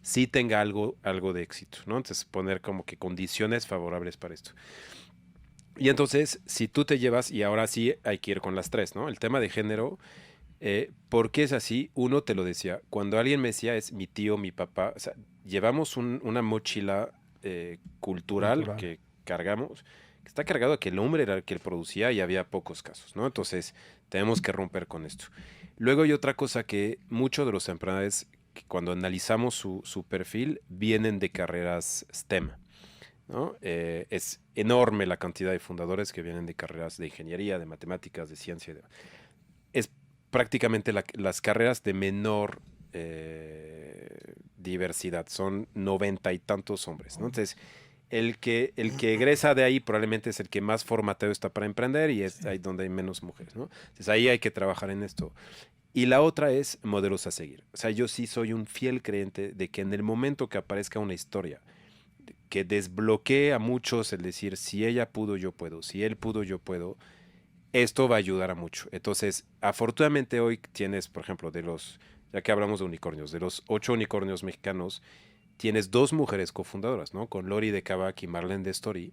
sí tenga algo de éxito, ¿no? Entonces poner como que condiciones favorables para esto. Y entonces, si tú te llevas, y ahora sí hay que ir con las tres, ¿no? El tema de género, ¿por qué es así? Uno te lo decía, cuando alguien me decía es mi tío, mi papá, o sea, llevamos una mochila cultural que cargamos, que está cargado de que el hombre era el que producía y había pocos casos, ¿no? Entonces, tenemos que romper con esto. Luego hay otra cosa que muchos de los emprendedores, que cuando analizamos su perfil, vienen de carreras STEM, ¿no? Es enorme la cantidad de fundadores que vienen de carreras de ingeniería, de matemáticas, de ciencia. Es prácticamente las carreras de menor diversidad. Son 90 y tantos hombres, ¿no? Entonces, el que egresa de ahí probablemente es el que más formateo está para emprender y es ahí donde hay menos mujeres, ¿no? Entonces, ahí hay que trabajar en esto. Y la otra es modelos a seguir. O sea, yo sí soy un fiel creyente de que en el momento que aparezca una historia que desbloquee a muchos, el decir, si ella pudo, yo puedo, si él pudo, yo puedo, esto va a ayudar a mucho. Entonces, afortunadamente hoy tienes, por ejemplo, ya que hablamos de unicornios, de los 8 unicornios mexicanos, tienes 2 mujeres cofundadoras, ¿no? Con Lori de Kavak y Marlene de Story.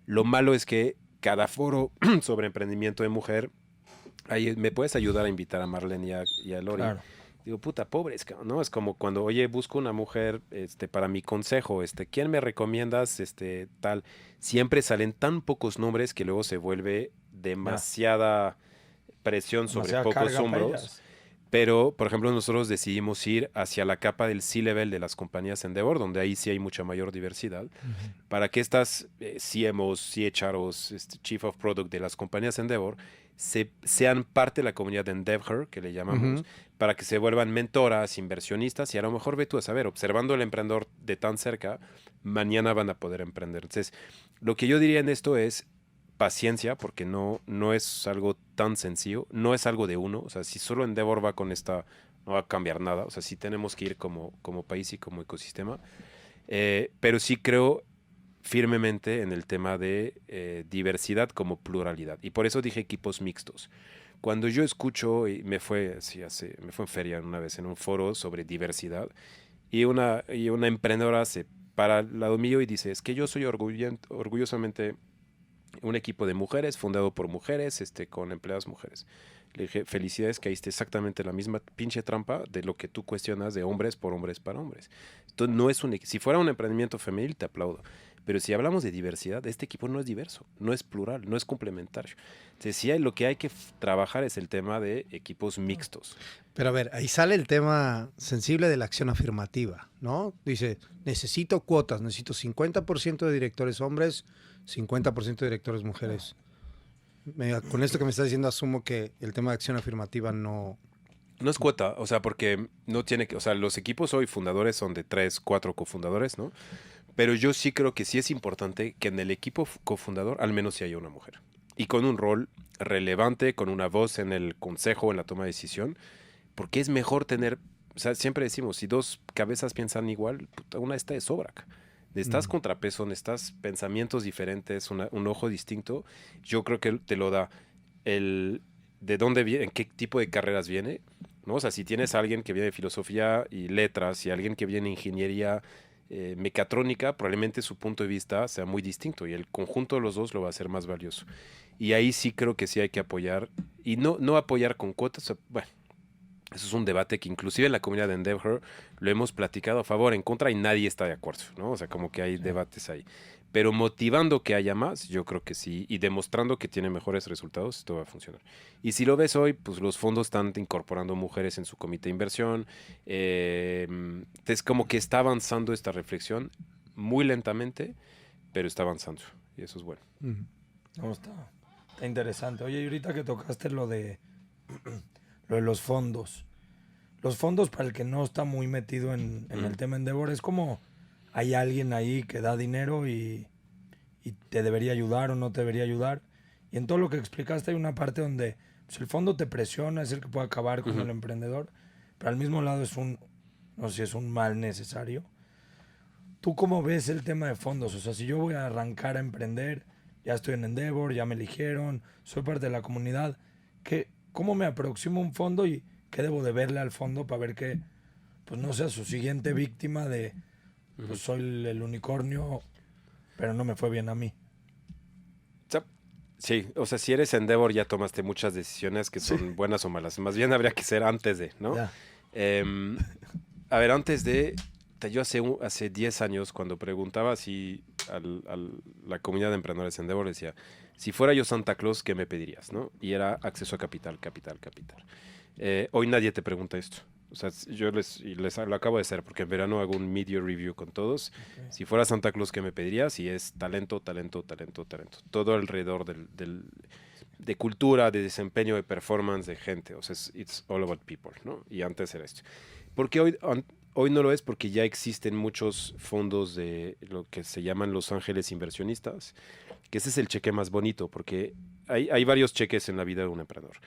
Lo malo es que cada foro sobre emprendimiento de mujer, ahí me puedes ayudar a invitar a Marlene y a Lori. Claro. Digo, puta, pobres, ¿no? Es como cuando, oye, busco una mujer para mi consejo, ¿quién me recomiendas? Tal. Siempre salen tan pocos nombres que luego se vuelve demasiada presión sobre pocos hombros. Pero, por ejemplo, nosotros decidimos ir hacia la capa del C-Level de las compañías Endeavor, donde ahí sí hay mucha mayor diversidad, para que estas CMOs, CHROs, Chief of Product de las compañías Endeavor sean parte de la comunidad de Endeavor, que le llamamos, para que se vuelvan mentoras, inversionistas, y a lo mejor ve tú a saber, observando al emprendedor de tan cerca, mañana van a poder emprender. Entonces, lo que yo diría en esto es paciencia, porque no es algo tan sencillo, no es algo de uno, o sea, si solo Endeavor va con esta, no va a cambiar nada, o sea, sí tenemos que ir como país y como ecosistema, pero sí creo firmemente en el tema de diversidad como pluralidad, y por eso dije equipos mixtos. Cuando yo escucho, y me fue en feria una vez en un foro sobre diversidad, y una emprendedora se para al lado mío y dice, es que yo soy orgullosamente un equipo de mujeres, fundado por mujeres, con empleadas mujeres. Le dije, felicidades, caíste exactamente la misma pinche trampa de lo que tú cuestionas de hombres por hombres para hombres. Esto no es si fuera un emprendimiento femenil, te aplaudo. Pero si hablamos de diversidad, este equipo no es diverso, no es plural, no es complementario. Entonces, sí, lo que hay que trabajar es el tema de equipos mixtos. Pero a ver, ahí sale el tema sensible de la acción afirmativa, ¿no? Dice, necesito cuotas, necesito 50% de directores hombres, 50% de directores mujeres. Con esto que me estás diciendo, asumo que el tema de acción afirmativa no... No es cuota, o sea, porque no tiene que... O sea, los equipos hoy fundadores son de 3, 4 cofundadores, ¿no? Pero yo sí creo que sí es importante que en el equipo cofundador al menos sí haya una mujer. Y con un rol relevante, con una voz en el consejo, en la toma de decisión, porque es mejor tener... O sea, siempre decimos, si dos cabezas piensan igual, puta, una está de sobra. Necesitas contrapeso, necesitas pensamientos diferentes, un ojo distinto. Yo creo que te lo da el de dónde viene, en qué tipo de carreras viene, ¿no? O sea, si tienes a alguien que viene de filosofía y letras y alguien que viene de ingeniería mecatrónica, probablemente su punto de vista sea muy distinto y el conjunto de los dos lo va a hacer más valioso. Y ahí sí creo que sí hay que apoyar y no apoyar con cuotas. Bueno, eso es un debate que inclusive en la comunidad de Endeavor lo hemos platicado a favor, en contra y nadie está de acuerdo, ¿no? O sea, como que hay debates ahí. Pero motivando que haya más, yo creo que sí, y demostrando que tiene mejores resultados, esto va a funcionar. Y si lo ves hoy, pues los fondos están incorporando mujeres en su comité de inversión. Es como que está avanzando esta reflexión muy lentamente, pero está avanzando, y eso es bueno. No, está interesante. Oye, y ahorita que tocaste lo de los fondos. Los fondos, para el que no está muy metido en el tema Endeavor, es como hay alguien ahí que da dinero y te debería ayudar o no te debería ayudar. Y en todo lo que explicaste hay una parte donde pues, el fondo te presiona, es el que puede acabar con el emprendedor, pero al mismo lado no sé si es un mal necesario. ¿Tú cómo ves el tema de fondos? O sea, si yo voy a arrancar a emprender, ya estoy en Endeavor, ya me eligieron, soy parte de la comunidad, ¿cómo me aproximo a un fondo y qué debo de verle al fondo para ver que pues no sea su siguiente víctima de pues soy el unicornio, pero no me fue bien a mí? Sí, o sea, si eres Endeavor ya tomaste muchas decisiones que son buenas o malas. Más bien habría que ser antes de, ¿no? A ver, antes de... Yo hace 10 años, cuando preguntaba si a la comunidad de emprendedores Endeavor, decía, si fuera yo Santa Claus, ¿qué me pedirías? ¿No? Y era acceso a capital. Hoy nadie te pregunta esto. O sea, yo les lo acabo de hacer porque en verano hago un media review con todos. Okay. Si fuera Santa Claus, ¿qué me pedirías? Y es talento. Todo alrededor de cultura, de desempeño, de performance, de gente. O sea, it's all about people, ¿no? Y antes era esto. Porque hoy no lo es porque ya existen muchos fondos de lo que se llaman Los Ángeles Inversionistas, que ese es el cheque más bonito porque hay varios cheques en la vida de un emprendedor.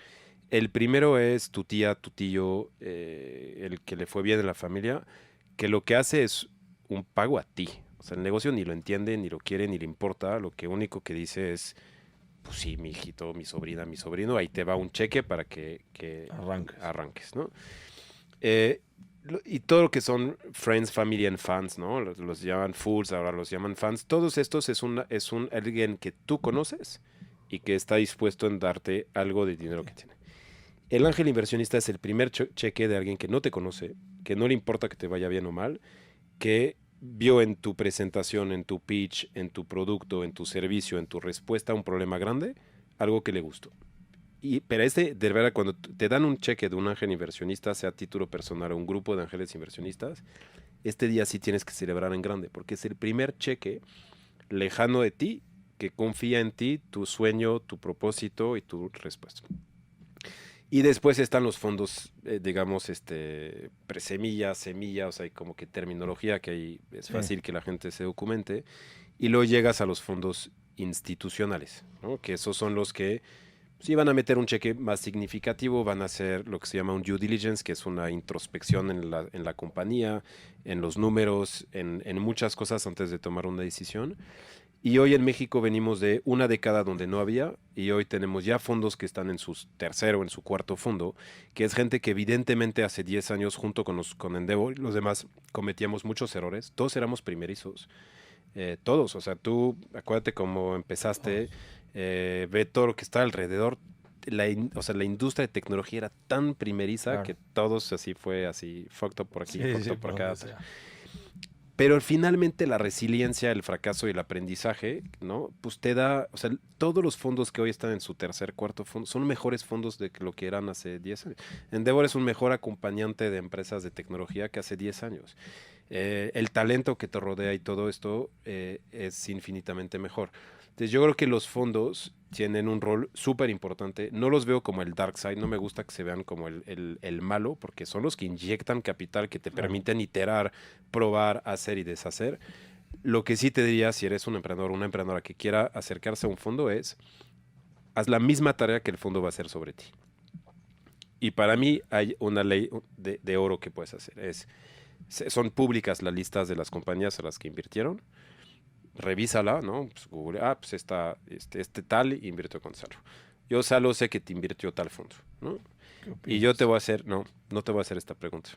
El primero es tu tía, tu tío, el que le fue bien en la familia, que lo que hace es un pago a ti. O sea, el negocio ni lo entiende, ni lo quiere, ni le importa. Lo que único que dice es, pues sí, mi hijito, mi sobrina, mi sobrino, ahí te va un cheque para que arranques, ¿no? Y todo lo que son friends, family and fans, ¿no? Los llaman fools, ahora los llaman fans. Todos estos es alguien que tú conoces y que está dispuesto en darte algo de dinero que tiene. El ángel inversionista es el primer cheque de alguien que no te conoce, que no le importa que te vaya bien o mal, que vio en tu presentación, en tu pitch, en tu producto, en tu servicio, en tu respuesta a un problema grande, algo que le gustó. Pero de verdad, cuando te dan un cheque de un ángel inversionista, sea a título personal o un grupo de ángeles inversionistas, este día sí tienes que celebrar en grande, porque es el primer cheque lejano de ti, que confía en ti, tu sueño, tu propósito y tu respuesta. Y después están los fondos, digamos, presemilla, semilla, o sea, hay como que terminología que ahí es fácil que la gente se documente. Y luego llegas a los fondos institucionales, ¿no? Que esos son los que sí van a meter un cheque más significativo, van a hacer lo que se llama un due diligence, que es una introspección en la compañía, en los números, en muchas cosas antes de tomar una decisión. Y hoy en México venimos de una década donde no había, y hoy tenemos ya fondos que están en su tercer o en su cuarto fondo, que es gente que evidentemente hace 10 años junto con Endeavor y los demás cometíamos muchos errores. Todos éramos primerizos. Todos, o sea, tú acuérdate cómo empezaste, ve todo lo que está alrededor. O sea, la industria de tecnología era tan primeriza, Claro. que todos así fue así, fucked up por aquí, fucked up por acá. donde sea. Pero finalmente la resiliencia, el fracaso y el aprendizaje, ¿no? Pues te da, o sea, todos los fondos que hoy están en su tercer, cuarto fondo son mejores fondos de lo que eran hace 10 años. Endeavor es un mejor acompañante de empresas de tecnología que hace 10 años. El talento que te rodea y todo esto es infinitamente mejor. Entonces yo creo que los fondos tienen un rol súper importante. No los veo como el dark side, no me gusta que se vean como el malo, porque son los que inyectan capital, que te permiten iterar, probar, hacer y deshacer. Lo que sí te diría, si eres un emprendedor o una emprendedora que quiera acercarse a un fondo, es haz la misma tarea que el fondo va a hacer sobre ti. Y para mí hay una ley de oro que puedes hacer. Son públicas las listas de las compañías a las que invirtieron. Revísala, ¿no? Pues Google, pues este tal invirtió con Salo. Yo, Salo, sé que te invirtió tal fondo, ¿no? Y yo te voy a hacer, no te voy a hacer esta pregunta.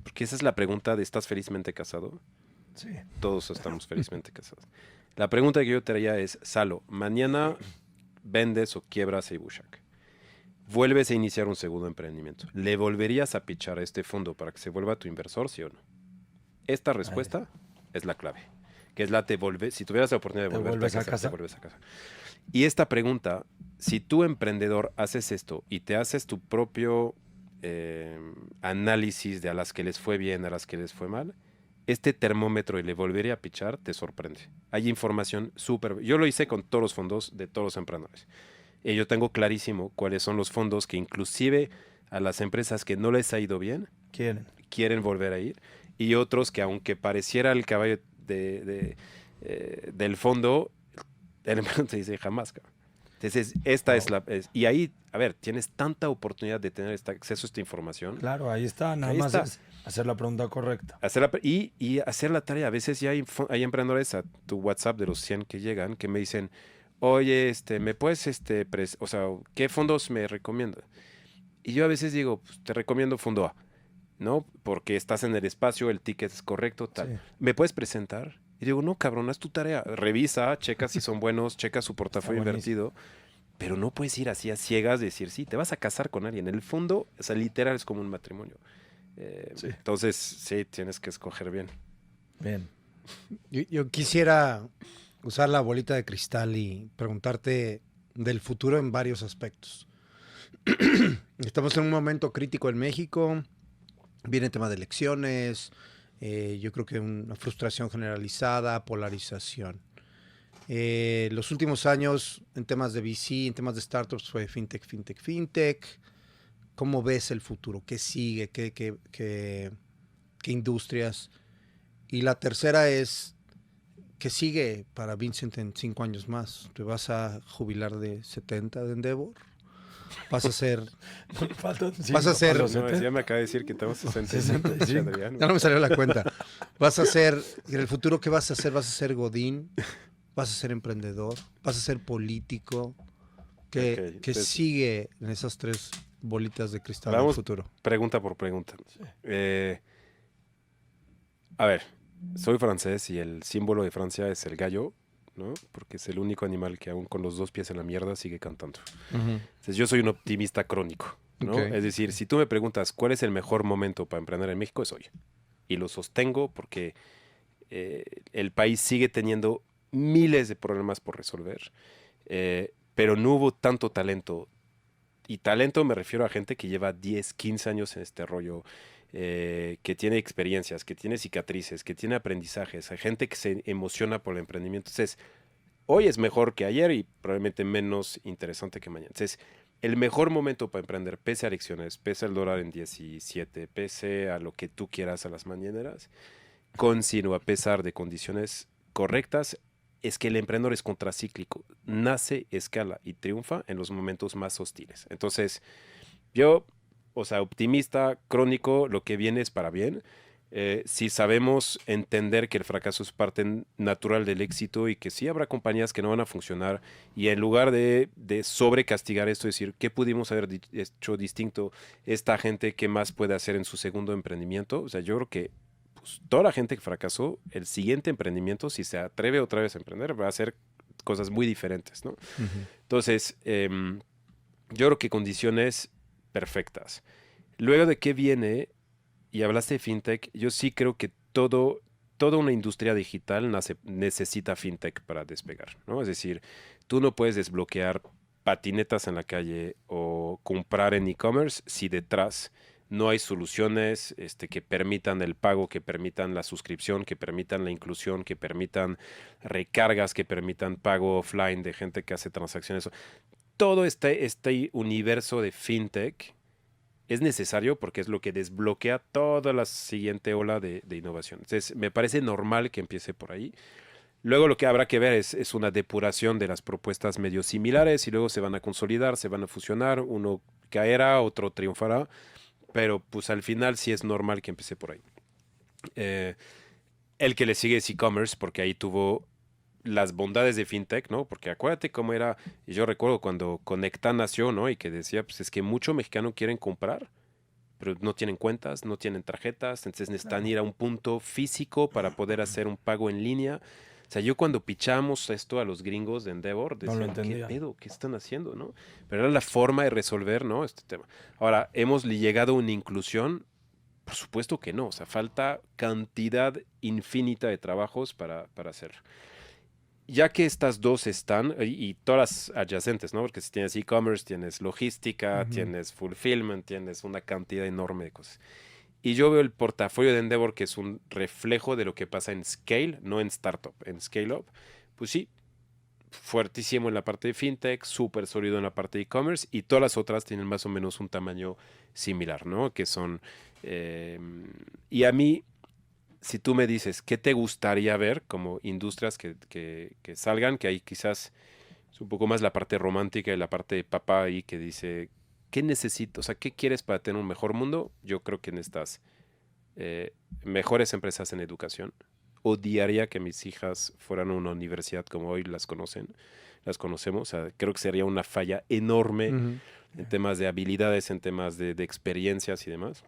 Porque esa es la pregunta de ¿estás felizmente casado? Sí. Todos estamos felizmente casados. La pregunta que yo te haría es, Salo, mañana vendes o quiebras a Ibushak. Vuelves a iniciar un segundo emprendimiento. ¿Le volverías a pichar a este fondo para que se vuelva tu inversor, sí o no? Esta respuesta es la clave. Que es si tuvieras la oportunidad de volverte a casar, te vuelves a casar. Y esta pregunta, si tú emprendedor haces esto y te haces tu propio análisis de a las que les fue bien, a las que les fue mal, este termómetro y le volvería a pichar, te sorprende. Hay información súper... Yo lo hice con todos los fondos de todos los emprendedores. Y yo tengo clarísimo cuáles son los fondos que inclusive a las empresas que no les ha ido bien, quieren volver a ir. Y otros que aunque pareciera el caballo del fondo, el emprendedor te dice jamás, cabrón. Entonces, y ahí, a ver, tienes tanta oportunidad de tener acceso a esta información. Claro, ahí está, nada más es hacer la pregunta correcta. Y hacer la tarea. A veces ya hay emprendedores a tu WhatsApp de los 100 que llegan que me dicen, oye, ¿me puedes, o sea, qué fondos me recomiendas? Y yo a veces digo, pues, te recomiendo fondo A, ¿no? Porque estás en el espacio, el ticket es correcto, tal. Sí. ¿Me puedes presentar? Y digo, no, cabrón, haz tu tarea. Revisa, checa si son buenos, checa su portafolio invertido. Pero no puedes ir así a ciegas, decir, sí, te vas a casar con alguien. En el fondo, o sea, literal es como un matrimonio. Sí. Entonces, sí, tienes que escoger bien. Bien. Yo quisiera usar la bolita de cristal y preguntarte del futuro en varios aspectos. Estamos en un momento crítico en México. Viene el tema de elecciones, yo creo que una frustración generalizada, polarización. Los últimos años en temas de VC, en temas de startups fue fintech. ¿Cómo ves el futuro? ¿Qué sigue? ¿Qué industrias? Y la tercera es, ¿qué sigue para Vincent en 5 años más? ¿Te vas a jubilar de 70 de Endeavor? Vas a ser... Ya me acaba de decir que tengo 65. Ya no me salió la cuenta. Vas a ser... En el futuro, ¿qué vas a hacer? ¿Vas a ser godín? ¿Vas a ser emprendedor? ¿Vas a ser político? ¿Qué sigue en esas 3 bolitas de cristal del futuro? Pregunta por pregunta. Sí. A ver, soy francés y el símbolo de Francia es el gallo, ¿no? Porque es el único animal que aún con los 2 pies en la mierda sigue cantando. Entonces yo soy un optimista crónico, ¿no? Es decir, si tú me preguntas cuál es el mejor momento para emprender en México, es hoy. Y lo sostengo porque el país sigue teniendo miles de problemas por resolver, pero no hubo tanto talento. Y talento me refiero a gente que lleva 10, 15 años en este rollo, que tiene experiencias, que tiene cicatrices, que tiene aprendizajes, hay gente que se emociona por el emprendimiento. Entonces, hoy es mejor que ayer y probablemente menos interesante que mañana. Entonces, el mejor momento para emprender, pese a elecciones, pese al dólar en 17, pese a lo que tú quieras a las mañaneras, a pesar de condiciones correctas, es que el emprendedor es contracíclico, nace, escala y triunfa en los momentos más hostiles. Entonces, yo... O sea, optimista, crónico, lo que viene es para bien. Si sabemos entender que el fracaso es parte natural del éxito y que sí habrá compañías que no van a funcionar, y en lugar de sobrecastigar esto, decir, ¿qué pudimos haber hecho distinto? Esta gente, ¿qué más puede hacer en su segundo emprendimiento? O sea, yo creo que pues, toda la gente que fracasó, el siguiente emprendimiento, si se atreve otra vez a emprender, va a hacer cosas muy diferentes, ¿no? Entonces, yo creo que condiciones perfectas. Luego de qué viene, y hablaste de fintech, yo sí creo que toda una industria digital necesita fintech para despegar, ¿no? Es decir, tú no puedes desbloquear patinetas en la calle o comprar en e-commerce si detrás no hay soluciones que permitan el pago, que permitan la suscripción, que permitan la inclusión, que permitan recargas, que permitan pago offline de gente que hace transacciones. Todo este universo de fintech es necesario porque es lo que desbloquea toda la siguiente ola de innovación. Entonces, me parece normal que empiece por ahí. Luego lo que habrá que ver es una depuración de las propuestas medio similares y luego se van a consolidar, se van a fusionar, uno caerá, otro triunfará, pero pues al final sí es normal que empiece por ahí. El que le sigue es e-commerce porque ahí tuvo las bondades de fintech, ¿no? Porque acuérdate cómo era, y yo recuerdo cuando Conecta nació, ¿no? Y que decía, pues es que muchos mexicanos quieren comprar, pero no tienen cuentas, no tienen tarjetas, entonces necesitan ir a un punto físico para poder hacer un pago en llegó. O sea, yo cuando pichamos esto a los gringos de Endeavor, decían, ¿qué pedo? ¿Qué están haciendo, no? Pero era la forma de resolver, ¿no? Este tema. Ahora, ¿hemos llegado a una inclusión? Por supuesto que no. O sea, falta cantidad infinita de trabajos para hacer. Ya que estas dos están, y todas las adyacentes, ¿no? Porque si tienes e-commerce, tienes logística, tienes fulfillment, tienes una cantidad enorme de cosas. Y yo veo el portafolio de Endeavor, que es un reflejo de lo que pasa en scale, no en startup, en scale up. Pues sí, fuertísimo en la parte de fintech, súper sólido en la parte de e-commerce, y todas las otras tienen más o menos un tamaño similar, ¿no? Que son... y a mí, si tú me dices, ¿qué te gustaría ver como industrias que salgan? Que ahí quizás es un poco más la parte romántica y la parte de papá ahí que dice, ¿qué necesito? O sea, ¿qué quieres para tener un mejor mundo? Yo creo que en estas mejores empresas en educación. Odiaría que mis hijas fueran a una universidad como hoy las conocemos. O sea, creo que sería una falla enorme en temas de habilidades, en temas de experiencias y demás.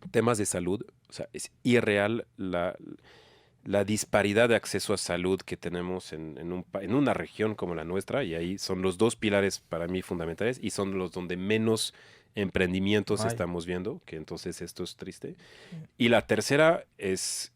Temas de salud, o sea, es irreal la disparidad de acceso a salud que tenemos en una región como la nuestra, y ahí son los dos pilares para mí fundamentales y son los donde menos emprendimientos estamos viendo, que entonces esto es triste. Y la tercera es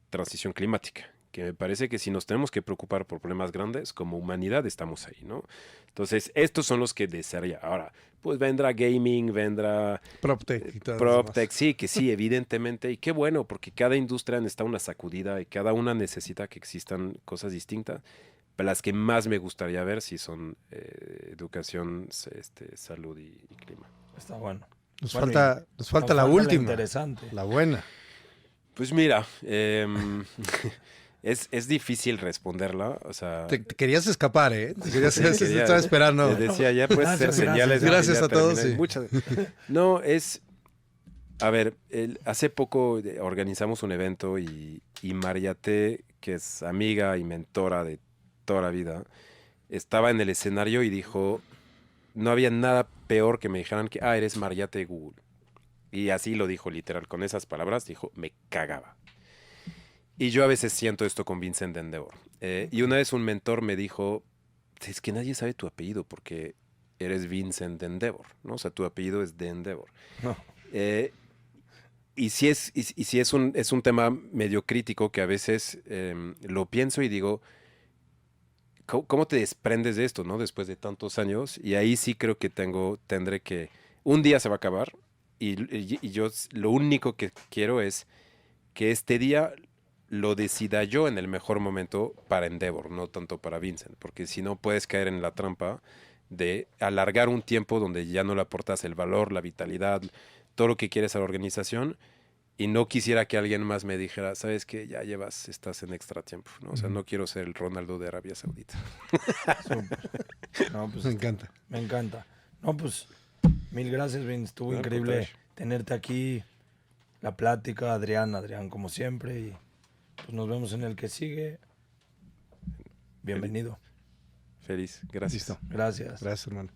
transición climática, que me parece que si nos tenemos que preocupar por problemas grandes, como humanidad estamos ahí, ¿no? Entonces, estos son los que desearía. Ahora, pues vendrá gaming, vendrá... PropTech y todo. PropTech, sí, que sí, evidentemente. Y qué bueno, porque cada industria necesita una sacudida y cada una necesita que existan cosas distintas. Pero las que más me gustaría ver sí son educación, salud y clima. Está bueno. Nos falta la última. Interesante. La buena. Pues mira, es difícil responderla, o sea... Te querías escapar, ¿eh? Estaba esperando. Te decía, ya puedes hacer señales. Gracias a todos. Sí. No, a ver, hace poco organizamos un evento y Mariate, que es amiga y mentora de toda la vida, estaba en el escenario y dijo, no había nada peor que me dijeran que, eres Mariate de Google. Y así lo dijo literal, con esas palabras, dijo, me cagaba. Y yo a veces siento esto con Vincent de Endeavor. Y una vez un mentor me dijo, es que nadie sabe tu apellido porque eres Vincent de Endeavor, ¿no? O sea, tu apellido es de Endeavor. No. Y sí es un tema medio crítico que a veces lo pienso y digo, ¿cómo te desprendes de esto, no? Después de tantos años. Y ahí sí creo que tendré que... Un día se va a acabar y yo lo único que quiero es que este día lo decida yo en el mejor momento para Endeavor, no tanto para Vincent, porque si no puedes caer en la trampa de alargar un tiempo donde ya no le aportas el valor, la vitalidad, todo lo que quieres a la organización, y no quisiera que alguien más me dijera, sabes que ya estás en extra tiempo, ¿no? O sea, no quiero ser el Ronaldo de Arabia Saudita. No, pues, me encanta. Me encanta. No, pues, mil gracias, Vince. Estuvo increíble tenerte aquí. la plática. Adrián como siempre. Y pues nos vemos en el que sigue. Bienvenido. Feliz. Gracias. Listo. Gracias. Gracias, hermano.